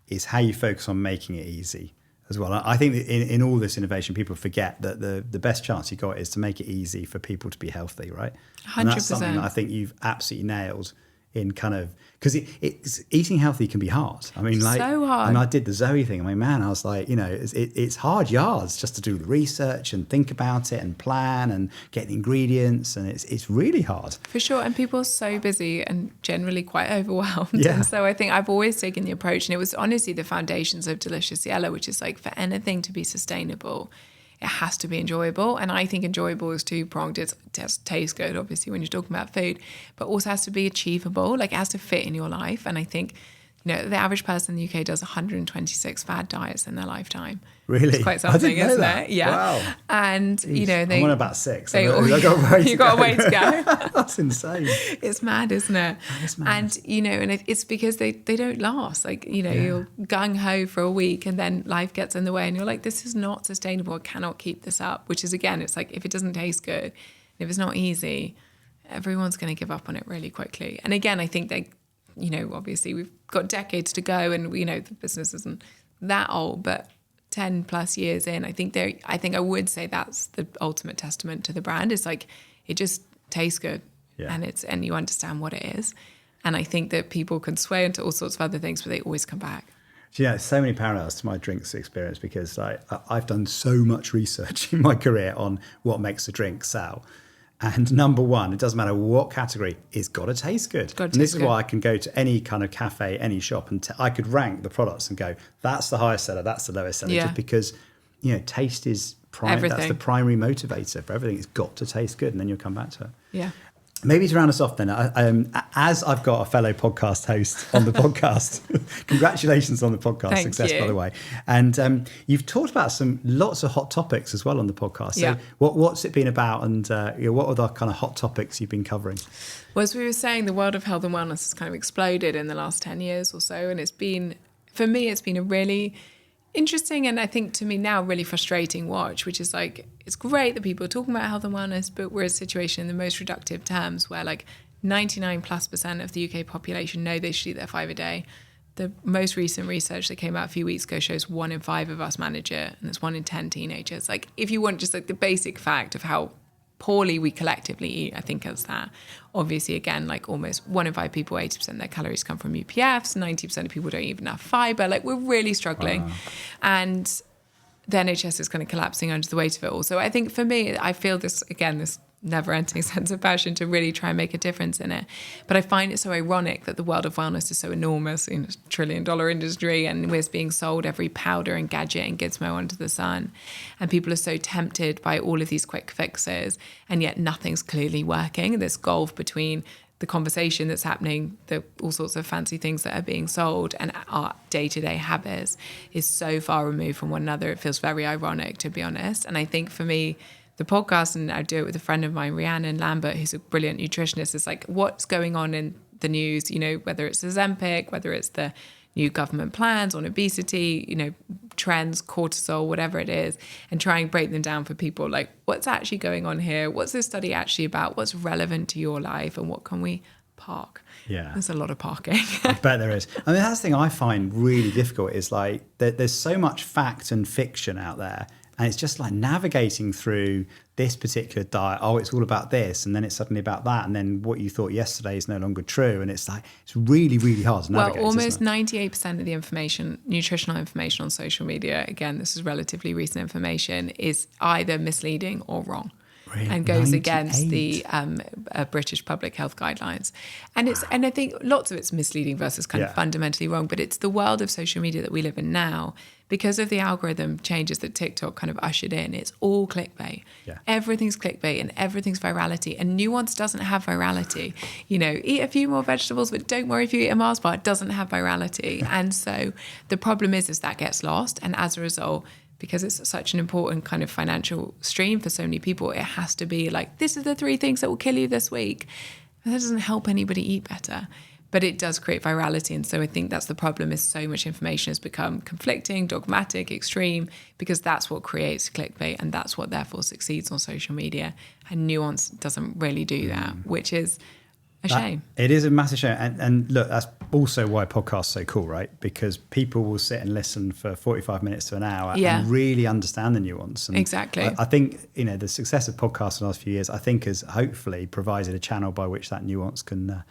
is how you focus on making it easy as well. I think that in all this innovation, people forget that the best chance you got is to make it easy for people to be healthy, right? 100%. And that's something that I think you've absolutely nailed in kind of, because it's eating healthy can be hard. I mean, like, so hard. And I did the Zoe thing. I mean, man, I was like, it's hard yards just to do the research and think about it and plan and get the ingredients, and it's really hard. For sure. And people are so busy and generally quite overwhelmed. Yeah. And so I think I've always taken the approach, and it was honestly the foundations of Delicious Yellow, which is like, for anything to be sustainable, it has to be enjoyable. And I think enjoyable is two-pronged. It tastes good, obviously, when you're talking about food, but also has to be achievable. Like, it has to fit in your life. And I think, the average person in the UK does 126 fad diets in their lifetime. Really? It's quite something, isn't that. it? Yeah. Wow. And, Jeez. I'm on about 6. You've got a way to go. That's insane. It's mad, isn't it? That is mad. And, it's because they don't last. Like, you're gung-ho for a week and then life gets in the way and you're like, this is not sustainable. I cannot keep this up. Which is, again, it's like, if it doesn't taste good, if it's not easy, everyone's going to give up on it really quickly. And again, I think obviously we've got decades to go, and the business isn't that old, but 10 plus years in, I think I would say that's the ultimate testament to the brand. It's like, it just tastes good, and you understand what it is. And I think that people can sway into all sorts of other things, but they always come back. So many parallels to my drinks experience, because I've done so much research in my career on what makes a drink sell. And number one, it doesn't matter what category, it's got to taste good. And this is why I can go to any kind of cafe, any shop, and I could rank the products and go, that's the highest seller, that's the lowest seller, just because, taste is that's the primary motivator for everything. It's got to taste good, and then you'll come back to it. Yeah. Maybe to round us off then, as I've got a fellow podcast host on the podcast, congratulations on the podcast success, by the way. And you've talked about lots of hot topics as well on the podcast. So what's it been about, and what are the kind of hot topics you've been covering? Well, as we were saying, the world of health and wellness has kind of exploded in the last 10 years or so. And for me, it's been a really interesting, and I think to me now really frustrating watch, which is like, it's great that people are talking about health and wellness, but we're in a situation in the most reductive terms where like 99+% of the UK population know they should eat their 5 a day. The most recent research that came out a few weeks ago shows 1 in 5 of us manage it, and it's 1 in 10 teenagers. Like, if you want just like the basic fact of how poorly we collectively eat, I think it's that. Obviously, again, like almost 1 in 5 people, 80% of their calories come from UPFs, 90% of people don't eat enough fibre. Like, we're really struggling. Wow. And the NHS is kind of collapsing under the weight of it all. So I think for me, I feel this never-ending sense of passion to really try and make a difference in it. But I find it so ironic that the world of wellness is so enormous, in $1 trillion industry, and we're being sold every powder and gadget and gizmo under the sun. And people are so tempted by all of these quick fixes, and yet nothing's clearly working. This gulf between the conversation that's happening, all sorts of fancy things that are being sold, and our day-to-day habits is so far removed from one another. It feels very ironic, to be honest. And I think for me, the podcast, and I do it with a friend of mine, Rhiannon Lambert, who's a brilliant nutritionist, is like, what's going on in the news, whether it's the Ozempic, whether it's the new government plans on obesity, trends, cortisol, whatever it is, and try and break them down for people. Like, what's actually going on here? What's this study actually about? What's relevant to your life? And what can we park? Yeah. There's a lot of parking. I bet there is. I mean, that's the thing I find really difficult is like, there's so much fact and fiction out there. And it's just like navigating through this particular diet. Oh, it's all about this. And then it's suddenly about that. And then what you thought yesterday is no longer true. And it's like, it's really, really hard to navigate. Well, almost 98% of the information, nutritional information on social media, again, this is relatively recent information, is either misleading or wrong. Really? And goes 98. Against the British public health guidelines. And I think lots of it's misleading versus kind of fundamentally wrong, but it's the world of social media that we live in now. Because of the algorithm changes that TikTok kind of ushered in, it's all clickbait. Yeah. Everything's clickbait and everything's virality. And nuance doesn't have virality. Eat a few more vegetables, but don't worry if you eat a Mars bar, it doesn't have virality. And so the problem is that gets lost. And as a result, because it's such an important kind of financial stream for so many people, it has to be like, this are the 3 things that will kill you this week. And that doesn't help anybody eat better. but it does create virality. And so I think that's the problem, is so much information has become conflicting, dogmatic, extreme, because that's what creates clickbait, and that's what therefore succeeds on social media. And nuance doesn't really do that, which is a shame. It is a massive shame. And look, that's also why podcasts are so cool, right? Because people will sit and listen for 45 minutes to an hour and really understand the nuance. And exactly. I think, the success of podcasts in the last few years, I think has hopefully provided a channel by which that nuance can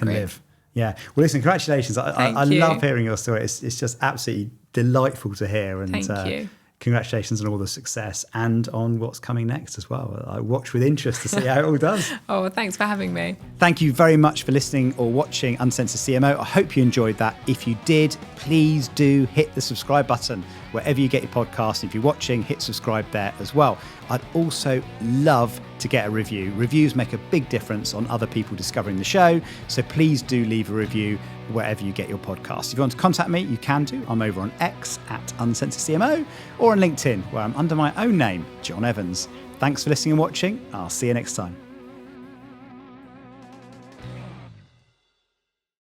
live. Yeah. Well, listen, congratulations. I love hearing your story. It's just absolutely delightful to hear. And Thank you. Congratulations on all the success and on what's coming next as well. I watch with interest to see how it all does. Oh, thanks for having me. Thank you very much for listening or watching Uncensored CMO. I hope you enjoyed that. If you did, please do hit the subscribe button wherever you get your podcast. If you're watching, hit subscribe there as well. I'd also love to get a review. Reviews make a big difference on other people discovering the show. So please do leave a review wherever you get your podcast. If you want to contact me, you can do. I'm over on X @UncensoredCMO or on LinkedIn, where I'm under my own name, John Evans. Thanks for listening and watching. I'll see you next time.